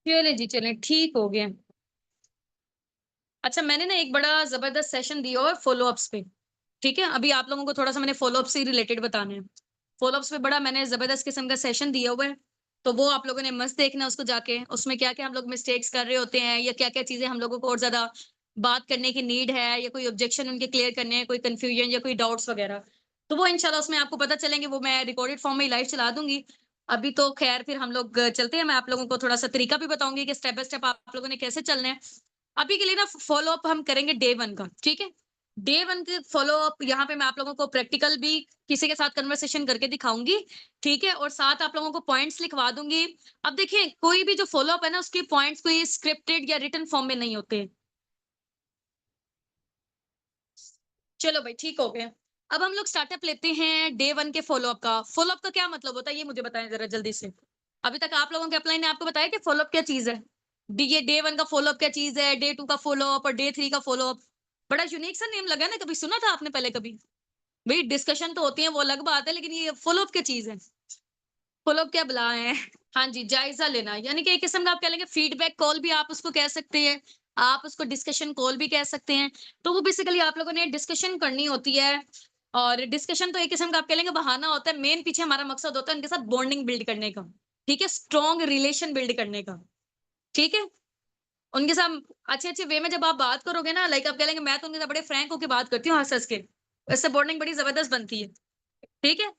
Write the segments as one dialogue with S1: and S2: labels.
S1: चले जी चले, ठीक हो गया। अच्छा, मैंने ना एक बड़ा ज़बरदस्त सेशन दिया और फ़ॉलो-अप्स पे, ठीक है? अभी आप लोगों को थोड़ा-सा मैंने फ़ॉलो-अप से रिलेटेड बताना है। फ़ॉलो-अप्स पे बड़ा मैंने ज़बरदस्त किस्म का सेशन दिया हुआ है, तो वो आप लोगों ने मस्त देखना है उसको जाके। उसमें क्या-क्या हम लोग मिस्टेक्स कर रहे होते हैं या क्या-क्या चीज़ें हम लोगों को और ज़्यादा बात करने की नीड है या कोई ऑब्जेक्शन उनके क्लियर करने हैं, कोई कन्फ्यूजन या कोई डाउट्स वगैरह। तो वो इंशाल्लाह उसमें आपको पता चलेंगे, वो मैं रिकॉर्डेड फॉर्म में ही लाइव चला दूँगी। अभी तो ख़ैर फिर हम लोग चलते हैं, मैं आप लोगों को थोड़ा-सा तरीका भी बताऊँगी कि स्टेप बाय स्टेप आप लोगों ने कैसे चलना है। अभी के लिए ना फॉलो अप हम करेंगे डे 1 का, ठीक है? डे 1 के फॉलो अप यहाँ पे मैं आप लोगों को प्रैक्टिकल भी किसी के साथ कन्वर्सेशन करके दिखाऊँगी, ठीक है? और साथ आप लोगों को पॉइंट्स लिखवा दूँगी। अब देखिए, कोई भी जो फॉलो अप है ना, उसके पॉइंट्स कोई स्क्रिप्टेड या रिटन फॉर्म में नहीं होते। चलो भाई, ठीक हो गया। अब हम लोग स्टार्टअप लेते हैं डे 1 के फॉलो अप का। फॉलो अप का क्या मतलब होता है, ये मुझे बताएँ ज़रा जल्दी से? अभी तक आप लोगों के अपलाइन ने आपको बताया कि फॉलो अप क्या चीज़ है? ये डे 1 का फॉलो अप क्या चीज़ है, डे 2 का फॉलो अप और डे 3 का फॉलो अप। बड़ा यूनिक सा नेम लगा है ना, कभी सुना था आपने पहले कभी? भई डिस्कशन तो होती है, वो अलग बात है, लेकिन ये फॉलो अप क्या चीज़ है? फॉलो अप क्या बला है? हाँ जी, जायज़ा लेना, यानी कि एक किस्म का आप कह लेंगे फीडबैक कॉल भी आप उसको कह सकते हैं, आप उसको डिस्कशन कॉल भी कह सकते हैं। तो वो बेसिकली आप लोगों ने डिस्कशन करनी होती है और डिस्कशन तो एक किस्म का आप कह लेंगे बहाना होता है, मेन पीछे हमारा मकसद होता है उनके साथ बॉन्डिंग बिल्ड करने का, ठीक है? स्ट्रॉन्ग रिलेशन बिल्ड करने का, ठीक है? उनके साथ अच्छे-अच्छे वे में जब आप बात करोगे ना, लाइक आप कह लेंगे मैं तो उनके साथ बड़े फ्रैंक होके बात करती हूँ हँस-हँस के, इससे बॉन्डिंग बड़ी ज़बरदस्त बनती है। ठीक है?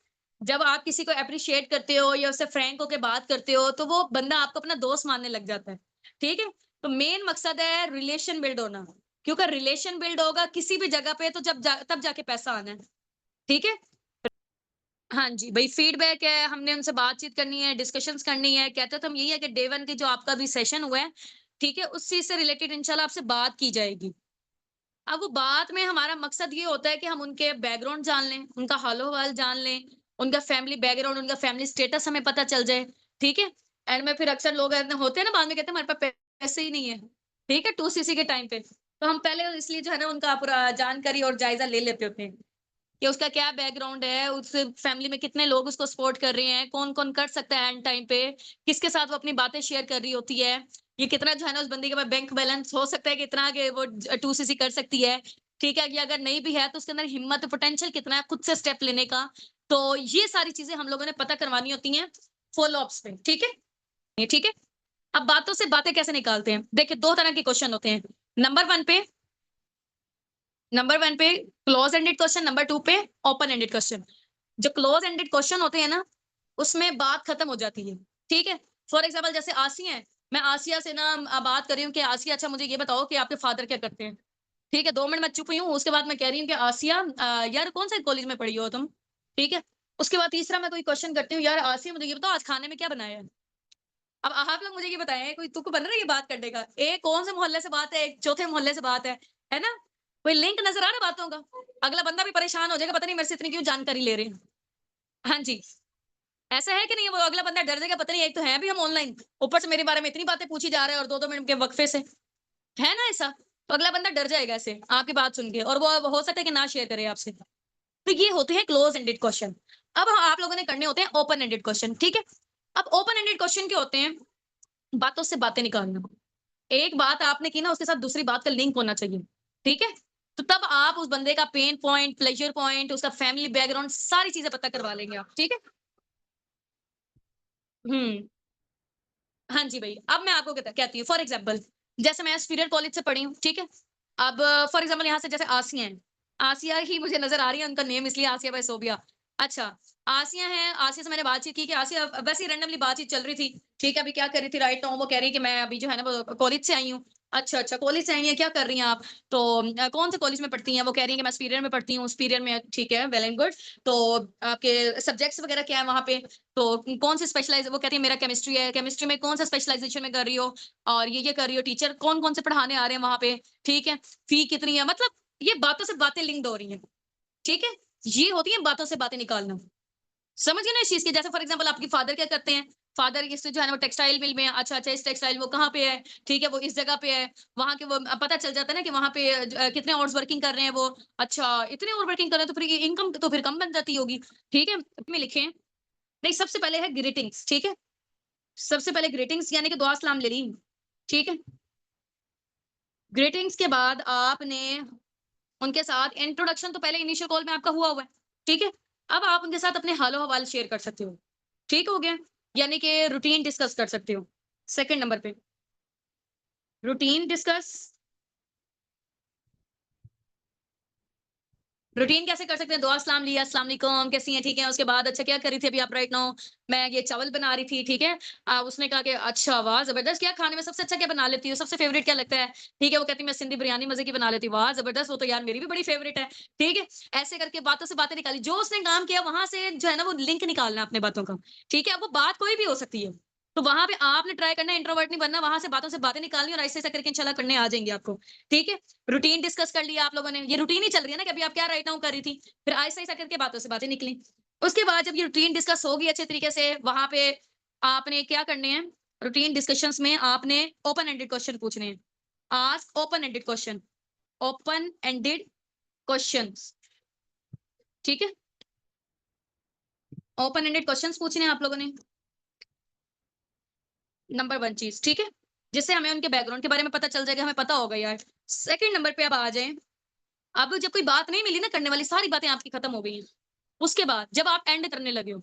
S1: जब आप किसी को एप्रिशिएट करते हो या उससे फ्रैंक होके बात करते हो, तो वो बंदा आपको अपना दोस्त मानने लग जाता है। ठीक है? तो मेन मकसद है रिलेशन बिल्ड होना, क्योंकि रिलेशन बिल्ड होगा किसी भी जगह पे तो तब जाके पैसा आना है। ठीक है? हाँ जी, भई फीडबैक है, हमने उनसे बातचीत करनी है, डिस्कशंस करनी है। कहते तो हम यही है कि डे 1 की जो आपका अभी सेशन हुआ है, ठीक है? उस चीज़ से रिलेटेड इंशाल्लाह आपसे बात की जाएगी। अब वो बात में हमारा मकसद ये होता है कि हम उनके बैकग्राउंड जान लें, उनका हाल-अहवाल जान लें, उनका फैमिली बैकग्राउंड, उनका फैमिली स्टेटस हमें पता चल जाए, ठीक है? एंड में फिर अक्सर लोग ऐसे होते हैं ना, बाद में कहते हैं हमारे पास पैसे ही नहीं है, ठीक है? 2सीसी के टाइम पे। तो हम पहले इसलिए जो है ना उनका पूरा जानकारी और जायज़ा ले लेते होते हैं। कि उसका क्या बैकग्राउंड है, उस फैमिली में कितने लोग उसको सपोर्ट कर रहे हैं, कौन-कौन कर सकता है एंड टाइम पे, किसके साथ वो अपनी बातें शेयर कर रही होती है, ये कितना जो है ना उस बंदी के पास बैंक बैलेंस हो सकता है कितना कि वो 2सीसी कर सकती है, ठीक है? या अगर नहीं भी है तो उसके अंदर हिम्मत, पोटेंशियल कितना है खुद से स्टेप लेने का। तो ये सारी चीज़ें हम लोगों ने पता करवानी होती हैं फ़ॉलो-अप्स पे, ठीक है? ये ठीक है? अब बातों से बातें कैसे निकालते हैं? देखिए 2 तरह के क्वेश्चन होते हैं। नंबर 1 पे नंबर 1 पे क्लोज़ एंडेड क्वेश्चन, नंबर 2 पे ओपन एंडेड क्वेश्चन। जो क्लोज़ एंडेड क्वेश्चन होते हैं ना, उसमें बात खत्म हो जाती है, ठीक है? फॉर एग्ज़ाम्पल जैसे आसिया है, मैं आसिया से ना बात कर रही हूँ कि आसिया अच्छा मुझे ये बताओ कि आपके फादर क्या करते हैं? ठीक है, 2 मिनट मैं चुप हुई हूँ, उसके बाद मैं कह रही हूँ कि आसिया यार कौन-से कॉलेज में पढ़ी हो तुम? ठीक है? उसके बाद तीसरा मैं कोई क्वेश्चन करती हूँ, यार आसिया मुझे ये बताओ आज खाने में क्या बनाया है? अब आप लोग मुझे ये बताएँ, कोई तुक बन रहा है ये बात करने का? एक कौन से मोहल्ले से बात है, एक चौथे मोहल्ले से बात है ना? कोई लिंक नज़र आ रहा है बातों का? अगला बंदा भी परेशान हो जाएगा, पता नहीं मेरे से इतनी क्यों जानकारी ले रहे हैं। हाँ जी, ऐसा है कि नहीं? वो अगला बंदा डर जाएगा, पता नहीं एक तो हैं भी हम ऑनलाइन, ऊपर से मेरे बारे में इतनी बातें पूछी जा रहा है और 2-2 मिनट के वक़्फ़े से। है ना ऐसा? तो अगला बंदा डर जाएगा ऐसे, आपकी बात सुन के और वो हो सकता है कि ना शेयर करे आपसे। तो ये होते हैं क्लोज़ एंडेड क्वेश्चन। अब आप लोगों ने करने होते हैं ओपन एंडेड क्वेश्चन, ठीक है? अब ओपन एंडेड क्वेश्चन क्या होते हैं? बातों से बातें निकालना। एक बात आपने की ना उसके साथ दूसरी बात का लिंक होना चाहिए, ठीक है? तो तब आप उस बंदे का पेन पॉइंट, प्लेज़र पॉइंट, उसका फैमिली बैकग्राउंड सारी चीज़ें पता करवा लेंगे आप, ठीक है? हुँ। हाँ जी भई, अब मैं आपको कहती हूँ फॉर एग्ज़ाम्पल जैसे मैं सुपीरियर कॉलेज से पढ़ी हूँ, ठीक है? अब फॉर एग्ज़ाम्पल यहाँ से जैसे आसिया हैं, आसिया ही मुझे नज़र आ रही है, उनका नेम इसलिए आसिया बाय सोबिया। अच्छा, आसिया हैं, आसिया से मैंने बातचीत की कि आसिया वैसे ही रैंडमली बातचीत चल रही थी, ठीक है? अभी क्या कर रही थी राइट नाउ वो कह रही है कि मैं अभी जो है ना वो कॉलेज से आई हूँ। अच्छा, कॉलेज से आई हैं, क्या कर रही हैं आप? तो कौन से कॉलेज में पढ़ती हैं? वो कह रही हैं कि मैं सुपीरियर में पढ़ती हूँ, सुपीरियर में ठीक है, वेल एंड गुड। तो आपके सब्जेक्ट्स वगैरह क्या है वहाँ पे? तो कौन सी स्पेशलाइज़ वो कहती है मेरा केमिस्ट्री है, केमिस्ट्री में कौन-सा स्पेशलाइज़ेशन में कर रही हो? और ये कर रही हो, टीचर कौन-कौन से पढ़ाने आ रहे हैं वहाँ पे, ठीक है? फी कितनी है? मतलब ये बातों से बातें लिंक्ड हो रही हैं, ठीक है? ये होती है बातों से बातें निकालना। समझ गए ना इस चीज़ की? जैसे फॉर एग्ज़ाम्पल आपके फादर क्या करते हैं? फादर इस जो है ना वो टेक्सटाइल मिल में है। अच्छा, इस टेक्सटाइल वो कहाँ पे है? ठीक है, वो इस जगह पे है। वहाँ के वो पता चल जाता है ना कि वहाँ पे कितने आवर्स वर्किंग कर रहे हैं वो। अच्छा, इतने आवर वर्किंग कर रहे हैं तो फिर ये इनकम तो फिर कम बन जाती होगी, ठीक है? में लिखें नहीं सबसे पहले है ग्रीटिंग्स, ठीक है? सबसे पहले ग्रीटिंग्स यानी कि दुआ सलाम ले ली, ठीक है। ग्रीटिंग्स के बाद आपने उनके साथ इंट्रोडक्शन तो पहले इनिशियल कॉल में आपका हुआ है, ठीक है। अब आप उनके साथ अपने हालो हवाल शेयर कर सकते हो, ठीक हो गया। यानी कि रूटीन डिस्कस कर सकते हो। सेकंड नंबर पे रूटीन डिस्कस। रूटीन कैसे कर सकते हैं? दुआ सलाम लिया, अस्सलाम वालेकुम, कैसी हैं? ठीक है। उसके बाद अच्छा क्या कर रही थी अभी आप राइट नाउ? मैं ये चावल बना रही थी, ठीक है। उसने कहा कि अच्छा वाह! ज़बरदस्त, क्या खाने में सबसे अच्छा क्या बना लेती हो? सबसे फ़ेवरेट क्या लगता है? ठीक है, वो कहती है मैं सिंधी बिरयानी मज़े की बना लेती हूँ। वाह! ज़बरदस्त, वो तो यार मेरी भी बड़ी फ़ेवरेट है, ठीक है। ऐसे करके बातों से बातें निकाली, जो उसने काम किया वहाँ से जो है ना वो लिंक निकालना है अपने बातों का, ठीक है। अब वो बात कोई भी हो सकती है, तो वहाँ पे आपने ट्राई करना है इंट्रोवर्ट नहीं बनना, वहाँ से बातें निकालनी और ऐसे-ऐसे करके इंशाल्लाह करने आ जाएँगे आपको, ठीक है। रूटीन डिस्कस कर लिया आप लोगों ने, ये रूटीन ही चल रही है ना कि अभी आप क्या राइट नाउ कर रही थी, फिर आहिस्ता-आहिस्ता करके बातों से बातें निकली। उसके बाद जब ये रूटीन डिस्कस होगी अच्छे तरीके से, वहाँ पे आपने क्या करने हैं, रूटीन डिस्कशंस में आपने ओपन एंडेड क्वेश्चन पूछने हैं। Ask open ended question, open ended questions, ठीक है? ओपन एंडेड क्वेश्चन्स पूछने हैं आप लोगों ने, नंबर 1 चीज़, ठीक है? जिससे हमें उनके बैकग्राउंड के बारे में पता चल जाएगा, हमें पता होगा यार। सेकंड नंबर पे अब आ जाएँ, अब जब कोई बात नहीं मिली ना करने वाली, सारी बातें आपकी खत्म हो गई हैं। उसके बाद जब आप एंड करने लगे हो,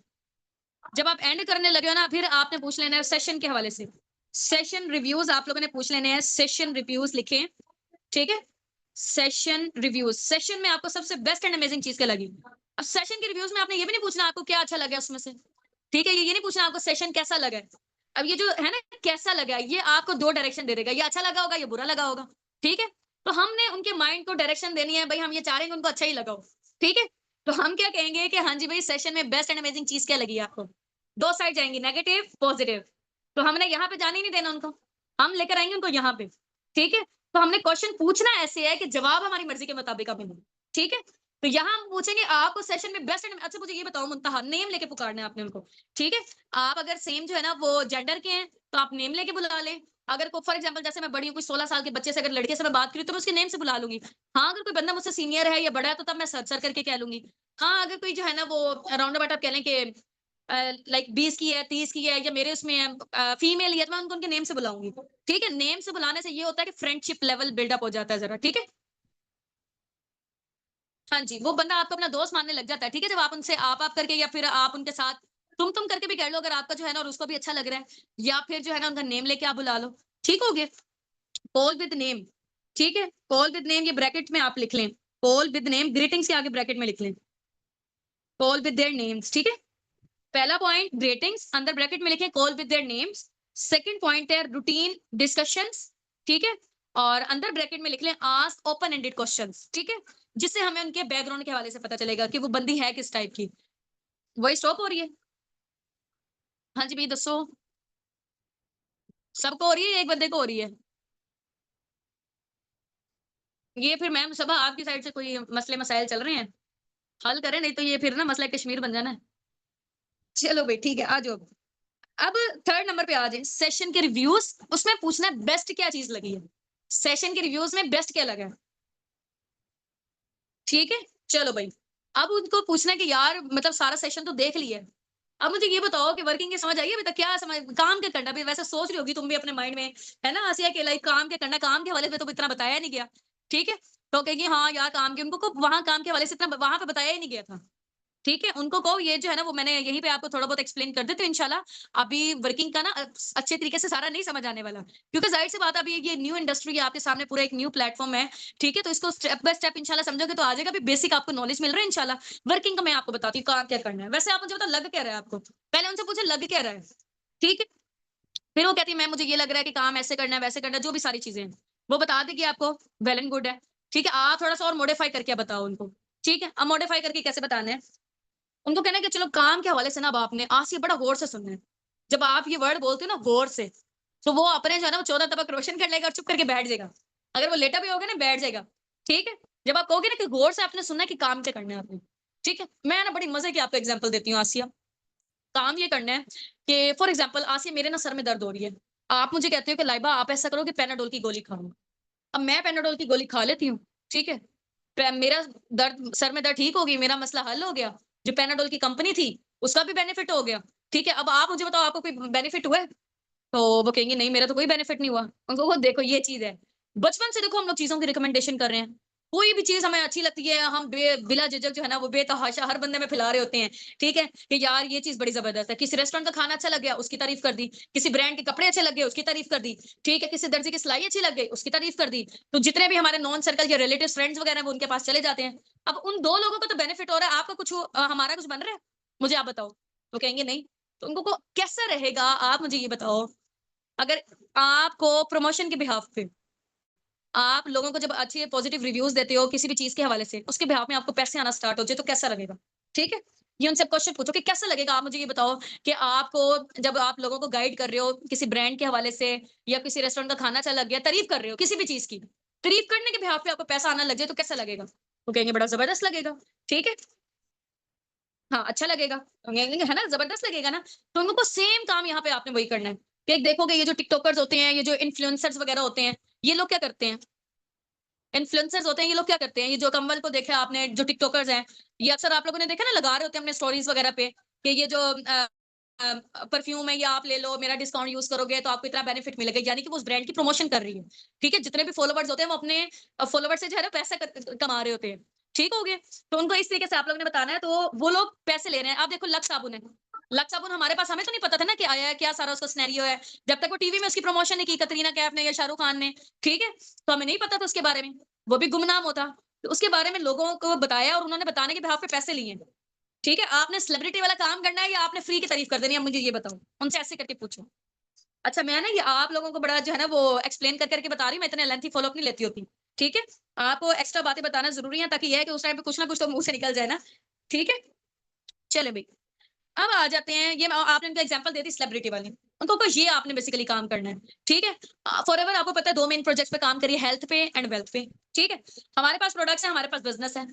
S1: ना, फिर आपने पूछ लेना है सेशन के हवाले से। सेशन रिव्यूज़ आप लोगों ने पूछ लेने हैं, सेशन रिव्यूज़ लिखें, ठीक है? सेशन रिव्यूज़, सेशन में आपको सबसे बेस्ट एंड अमेजिंग चीज़ क्या लगी? अब सेशन के रिव्यूज़ में आपने ये भी नहीं पूछना आपको क्या अच्छा लगा उसमें से, ठीक है? ये नहीं पूछना आपको सेशन कैसा लगा है। अब ये जो है ना कैसा लगा है, ये आपको 2 डायरेक्शन दे देगा, ये अच्छा लगा होगा, ये बुरा लगा होगा, ठीक है? तो हमने उनके माइंड को डायरेक्शन देनी है, भई हम ये चाह रहे हैं कि उनको अच्छा ही लगा हो, ठीक है? तो हम क्या कहेंगे कि हाँ जी भई सेशन में बेस्ट एंड अमेजिंग चीज़ क्या लगी आपको? 2 साइड जाएँगी नेगेटिव, पॉजिटिव। तो हमने यहाँ पे जाने ही नहीं देना उनको। हम लेकर आएँगे उनको यहाँ पे, ठीक है? तो हमने क्वेश्चन पूछना ऐसे है कि जवाब हमारी मर्ज़ी के मुताबिक आप दें, ठीक है? तो यहाँ हम पूछेंगे आपको सेशन में बेस्ट एंड अच्छा मुझे ये बताओ मुंतहा नेम लेके पुकारना है आपने उनको, ठीक है? आप अगर सेम जो है ना वो जेंडर के हैं, तो आप नेम लेके बुला लें। अगर को फॉर एग्ज़ाम्पल जैसे मैं बड़ी हूँ, कोई 16 साल के बच्चे से अगर लड़के से मैं बात करी तो मैं उसके नेम से बुला लूँगी। हाँ, अगर कोई बंदा मुझसे सीनियर है या बड़ा है तो तब मैं सर करके कह लूँगी। हाँ, अगर कोई जो है ना वो राउंड अबाउट आप कह लें कि लाइक 20 की है, 30 की है या मेरे उसमें है फीमेल ही है तो मैं उनको उनके नेम से बुलाऊँगी। ठीक है? नेम से बुलाने से ये होता है कि फ्रेंडशिप लेवल बिल्डअप हो जाता है ज़रा, ठीक है? हाँ जी, वो बंदा आपको अपना दोस्त मानने लग जाता है, ठीक है? जब आप उनसे आप करके या फिर आप उनके साथ तुम करके भी कह लो अगर आपका जो है ना और उसको भी अच्छा लग रहा है या फिर जो है ना उनका नेम लेके आप बुला लो, ठीक हो गया? कॉल विद नेम, ठीक है? कॉल विद नेम ये ब्रैकेट में आप लिख लें। कॉल विद नेम ग्रीटिंग्स के आगे ब्रैकेट में लिख लें। कॉल विद देयर नेम्स, ठीक है? पहला पॉइंट ग्रीटिंग्स अंदर ब्रैकेट में लिखें call with their names. Second point है रूटीन डिस्कशंस, ठीक है? और अंदर ब्रैकेट में लिख लें आस्क ओपन एंडेड क्वेश्चंस, ठीक है? जिससे हमें उनके बैकग्राउंड के हवाले से पता चलेगा कि वो बंदी है किस टाइप की। वही स्टॉप हो रही है? हाँ जी, भई दसो? सबको हो रही है या एक बंदे को हो रही है? ये फिर मैम सब आपकी साइड से कोई मसले मसाइल चल रहे हैं? हल करें नहीं तो ये फिर ना मसला कश्मीर बन जाना है। चलो भई ठीक है, आ जाओ। अब थर्ड नंबर पे आ जाएँ, सेशन के रिव्यूज़ उसमें पूछना है बेस्ट क्या चीज़ लगी है? सेशन के रिव्यूज़ में बेस्ट क्या लगा है? ठीक है? चलो भई। अब उनको पूछना है कि यार मतलब सारा सेशन तो देख लिया है। अब मुझे ये बताओ कि वर्किंग की समझ आई है अभी तक? क्या समझ काम क्या करना है? अभी वैसे सोच रही होगी तुम भी अपने माइंड में, है ना? आसिया के लाइक काम क्या करना है? काम के हवाले से तो इतना बताया नहीं गया। ठीक है? तो कहेगी हाँ यार काम के उनको को वहाँ काम के हवाले से इतना वहाँ पे बताया ही नहीं गया था। ठीक है? उनको कहो ये जो है ना वो मैंने यहीं पे आपको थोड़ा बहुत एक्सप्लेन कर देती हूँ इंशाल्लाह। अभी वर्किंग का ना अच्छे तरीके से सारा नहीं समझ आने वाला। क्योंकि ज़ाहिर-सी बात है अभी ये न्यू इंडस्ट्री है आपके सामने पूरा एक न्यू प्लेटफ़ॉर्म है। ठीक है? तो इसको स्टेप बाय स्टेप इंशाल्लाह समझोगे तो आ जाएगा। अभी बेसिक आपको नॉलेज मिल रहा है इंशाल्लाह। वर्किंग का मैं आपको बताती हूँ कहाँ क्या करना है। वैसे आप मुझे बताओ लग क्या रहा है आपको? पहले उनसे पूछे लग क्या रहा है? ठीक है? फिर वो कहती है मैम मुझे ये लग रहा है कि काम ऐसे करना है, वैसे करना है, जो भी सारी चीज़ें हैं। वो बता देगी आपको, वेल एंड गुड है। ठीक है? आप थोड़ा-सा और मॉडिफाई करके बताओ उनको। ठीक है? अब मॉडिफाई करके कैसे बताना है? उनको कहना है कि चलो काम के हवाले से ना अब आपने आज से बड़ा गौर से सुनना है। जब आप ये वर्ड बोलते हो ना गौर से, तो वो अपने जो है ना वो 14 तबक रोशन कर लेगा और चुप करके बैठ जाएगा। अगर वो लेटा भी होगा ना बैठ जाएगा। ठीक है? जब आप कहोगे ना कि गौर से आपने सुनना है कि काम क्या करना है आपने। ठीक है? मैं ना बड़ी मज़े की आपको एग्ज़ाम्पल देती हूँ आसिया। काम ये करना है कि फॉर एग्ज़ाम्पल आसिया मेरे ना सर में दर्द हो रही है। आप मुझे कहते हो कि लाइबा आप ऐसा करो कि पैनाडोल की गोली खाओ। अब मैं पैनाडोल की गोली खा लेती हूँ, ठीक है? मेरा दर्द सर में दर्द ठीक हो गई, मेरा मसला हल हो गया। जो पैनाडोल की कंपनी थी, उसका भी बेनिफिट हो गया, ठीक है? अब आप मुझे बताओ आपको कोई बेनिफिट हुआ है? तो वो कहेंगे नहीं मेरा तो कोई बेनिफिट नहीं हुआ। उनको वो देखो ये चीज़ है। बचपन से देखो हम लोग चीज़ों की रिकमेंडेशन कर रहे हैं। कोई भी चीज़ हमें अच्छी लगती है, हम बिला झिझक जो है ना वो बेतहाशा हर बंदे में फैला रहे होते हैं, ठीक है? कि यार ये चीज़ बड़ी ज़बरदस्त है। किसी रेस्टोरेंट का खाना अच्छा लग गया, उसकी तारीफ़ कर दी। किसी ब्रांड के कपड़े अच्छे लग गए, उसकी तारीफ़ कर दी। ठीक है? किसी दर्जी की सिलाई अच्छी लग गई, उसकी तारीफ़ कर दी। तो जितने भी हमारे नॉन सर्कल के रिलेटिव्स, फ्रेंड्स वगैरह हैं वो उनके पास चले जाते हैं। अब उन 2 लोगों को तो बेनिफिट हो रहा है, आपका कुछ हमारा कुछ बन रहा है? मुझे आप बताओ। वो कहेंगे नहीं। तो उनको को कैसा रहेगा आप मुझे ये बताओ? अगर आपको प्रमोशन के बिहाफ़ पे आप लोगों को जब अच्छे पॉजिटिव रिव्यूज़ देते हो किसी भी चीज़ के हवाले से, उसके बिहाफ़ में आपको पैसे आना स्टार्ट हो जाए तो कैसा लगेगा? ठीक है? ये उनसे क्वेश्चन पूछो कि कैसा लगेगा आप मुझे ये बताओ कि आपको जब आप लोगों को गाइड कर रहे हो किसी ब्रांड के हवाले से या किसी रेस्टोरेंट का खाना अच्छा लग गया, तारीफ़ कर रहे हो किसी भी चीज़ की। तारीफ़ करने के बिहाफ़ पे आपको पैसा आना लग जाए तो कैसा लगेगा? वो कहेंगे बड़ा ज़बरदस्त लगेगा, ठीक है? हाँ, अच्छा लगेगा। है ना? ज़बरदस्त लगेगा ना? तो उनको सेम काम यहाँ पे आपने वही करना है। कि एक देखोगे ये जो टिकटॉकर्स होते हैं, ये जो इन्फ्लुएंसर्स वगैरह होते हैं, ये लोग क्या करते हैं? इन्फ्लुएंसर्स होते हैं, ये लोग क्या करते हैं? ये जो कम्बल को देखा आपने, जो टिकटॉकर्स हैं, ये अक्सर आप लोगों ने देखा ना लगा रहे होते हैं अपने स्टोरीज़ वगैरह पे कि ये जो परफ्यूम है ये आप ले लो, मेरा डिस्काउंट यूज़ करोगे तो आपको इतना बेनिफिट मिलेगा। यानी कि वो उस ब्रांड की प्रमोशन कर रही है। ठीक है? जितने भी फॉलोवर्स होते हैं वो अपने फॉलोवर्स से जो है ना पैसा कमा रहे होते हैं। ठीक हो गया? तो उनको इस तरीके से आप लोगों ने बताना है तो वो लोग पैसे ले रहे हैं। आप देखो लक्स साबुन है। लक्स साबुन हमारे पास हमें तो नहीं पता था ना कि आया है, क्या सारा उसका सिनेरियो है। जब तक वो टीवी में उसकी प्रमोशन नहीं की कतरीना कैफ ने या शाहरुख खान ने, ठीक है? तो हमें नहीं पता था उसके बारे में। वो भी गुमनाम होता। तो उसके बारे में लोगों को बताया और उन्होंने बताने के बिहाफ़ पे पैसे लिए हैं। ठीक है? आपने सेलिब्रिटी वाला काम करना है या आपने फ्री की तारीफ़ कर देनी है, अब मुझे ये बताओ? उनसे ऐसे करके पूछो। अच्छा मैं ना ये आप लोगों को बड़ा जो है ना वो एक्सप्लेन कर के बता रही हूँ, मैं इतने लेंथी फ़ॉलो अप नहीं लेती होती। ठीक है? आपको एक्स्ट्रा बातें बताना ज़रूरी है ताकि ये है कि उस टाइम पे कुछ ना कुछ तो मुँह से निकल जाए ना। ठीक है? चलें भई। अब आ जाते हैं ये आपने उनको एग्ज़ाम्पल दे दी सेलिब्रिटी वाली। उनको को ये आपने बेसिकली काम करना है। ठीक है? फॉरएवर आपको पता है 2 मेन प्रोजेक्ट्स पे काम करिए हेल्थ पे एंड वेल्थ पे। ठीक है? हमारे पास प्रोडक्ट्स हैं, हमारे पास बिज़नेस है।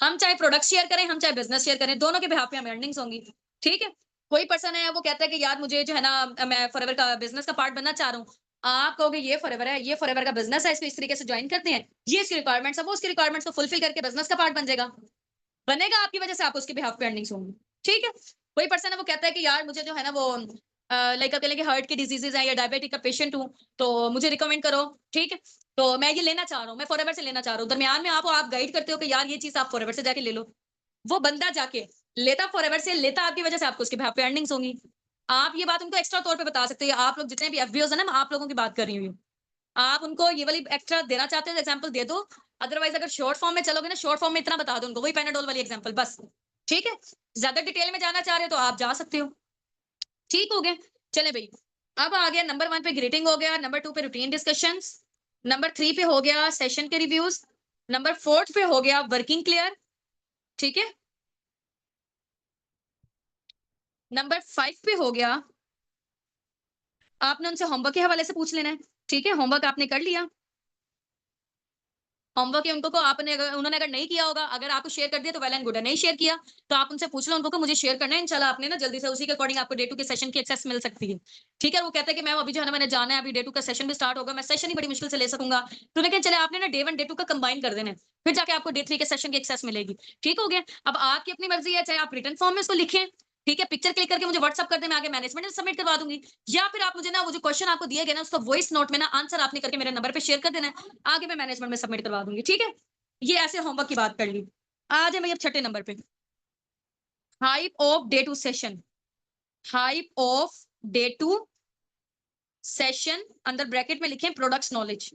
S1: हम चाहे प्रोडक्ट शेयर करें, हम चाहे बिज़नेस शेयर करें, दोनों के बिहाफ़ पे हमें अर्निंग्स होंगी, ठीक है? कोई पर्सन है वो कहता है कि यार मुझे जो है ना मैं फॉरएवर का बिज़नेस का पार्ट बनना चाह रहा हूँ। आप कहोगे ये फॉरएवर है, ये फॉरएवर का बिज़नेस है, इसको इस तरीके से जॉइन करते हैं, ये इसकी रिक्वायरमेंट्स है, वो उसकी रिक्वायरमेंट्स को फुलफिल करके बिज़नेस का पार्ट बन जाएगा। बनेगा आपकी वजह से आपको उसके बिहाफ़ पे अर्निंग्स होंगी, ठीक है? कोई पर्सन है वो कहता है कि यार मुझे जो है ना वो लाइक कह लें कि हार्ट की डिज़ीज़ेज़ हैं या डायबिटिक का पेशेंट हूँ, तो मुझे रिकमेंड करो, ठीक है? तो मैं ये लेना चाह रहा हूँ, मैं फॉरएवर से लेना चाह रहा हूँ। दरमियान में आप गाइड करते हो कि यार ये चीज़ आप फॉरएवर से जाके ले लो। वो बंदा जाके लेता फॉरएवर से लेता आपकी वजह से आपको उसके बिहाफ़ पे अर्निंग्स होंगी। आप ये बात उनको एक्स्ट्रा तौर पे बता सकते हैं। आप लोग जितने भी एफबीओज़ हैं ना, मैं आप लोगों की बात कर रही हूँ। आप उनको ये वाली एक्स्ट्रा देना चाहते हो तो एग्ज़ाम्पल दे दो। अदरवाइज़ अगर शॉर्ट फॉर्म में चलोगे ना, शॉर्ट फॉर्म में इतना बता दो उनको, वही पैनाडोल वाली एग्ज़ाम्पल बस। ठीक है? ज़्यादा डिटेल में जाना चाह रहे हो तो आप जा सकते हो। ठीक हो गया? चलें भई, अब आ गया नंबर 1 पे ग्रीटिंग हो गया, नंबर 2 पे रूटीन डिस्कशंस, नंबर 3 पे हो गया सेशन के रिव्यूज़, नंबर 4th पे हो गया वर्किंग क्लियर, ठीक है? नंबर 5 पे हो गया आपने उनसे होमवर्क के हवाले से पूछ लेना है, ठीक है? होमवर्क आपने कर लिया, होमवर्क या उनको को आपने अगर उन्होंने अगर नहीं किया होगा, अगर आपको शेयर कर दिया तो वेल एंड गुड है, नहीं शेयर किया, तो आप उनसे पूछ लो उनको को मुझे शेयर करना है, इंशाल्लाह आपने ना जल्दी से उसी के अकॉर्डिंग आपको डे 2 के सेशन की एक्सेस मिल सकती है। ठीक है? वो कहते हैं कि मैम अभी जो है ना मैंने जाना है, अभी डे 2 का सेशन भी स्टार्ट होगा, मैं सेशन ही बड़ी मुश्किल से ले सकूँगा। तो उन्होंने कहा चले आपने ना डे 1, डे 2 का कंबाइन कर देना है, फिर जाके आपको डे 3 के सेशन की एक्सेस मिलेगी। ठीक हो गया? अब आपकी अपनी मर्ज़ी है, चाहे आप रिटन फॉर्म में उसको लिखें, ठीक है? पिक्चर क्लिक करके मुझे व्हाट्सएप कर दें, मैं आगे मैनेजमेंट में सबमिट करवा दूँगी। या फिर आप मुझे ना वो जो क्वेश्चन आपको दिए गए ना उसका वॉइस नोट में ना आंसर आपने करके मेरे नंबर पे शेयर कर देना है, आगे मैं मैनेजमेंट में सबमिट करवा दूँगी, ठीक है? ये ऐसे होमवर्क की बात कर ली। आ जाए भई अब छठे नंबर पे, hype of day 2 session, hype of day 2 session अंदर ब्रैकेट में लिखें प्रोडक्ट्स नॉलेज।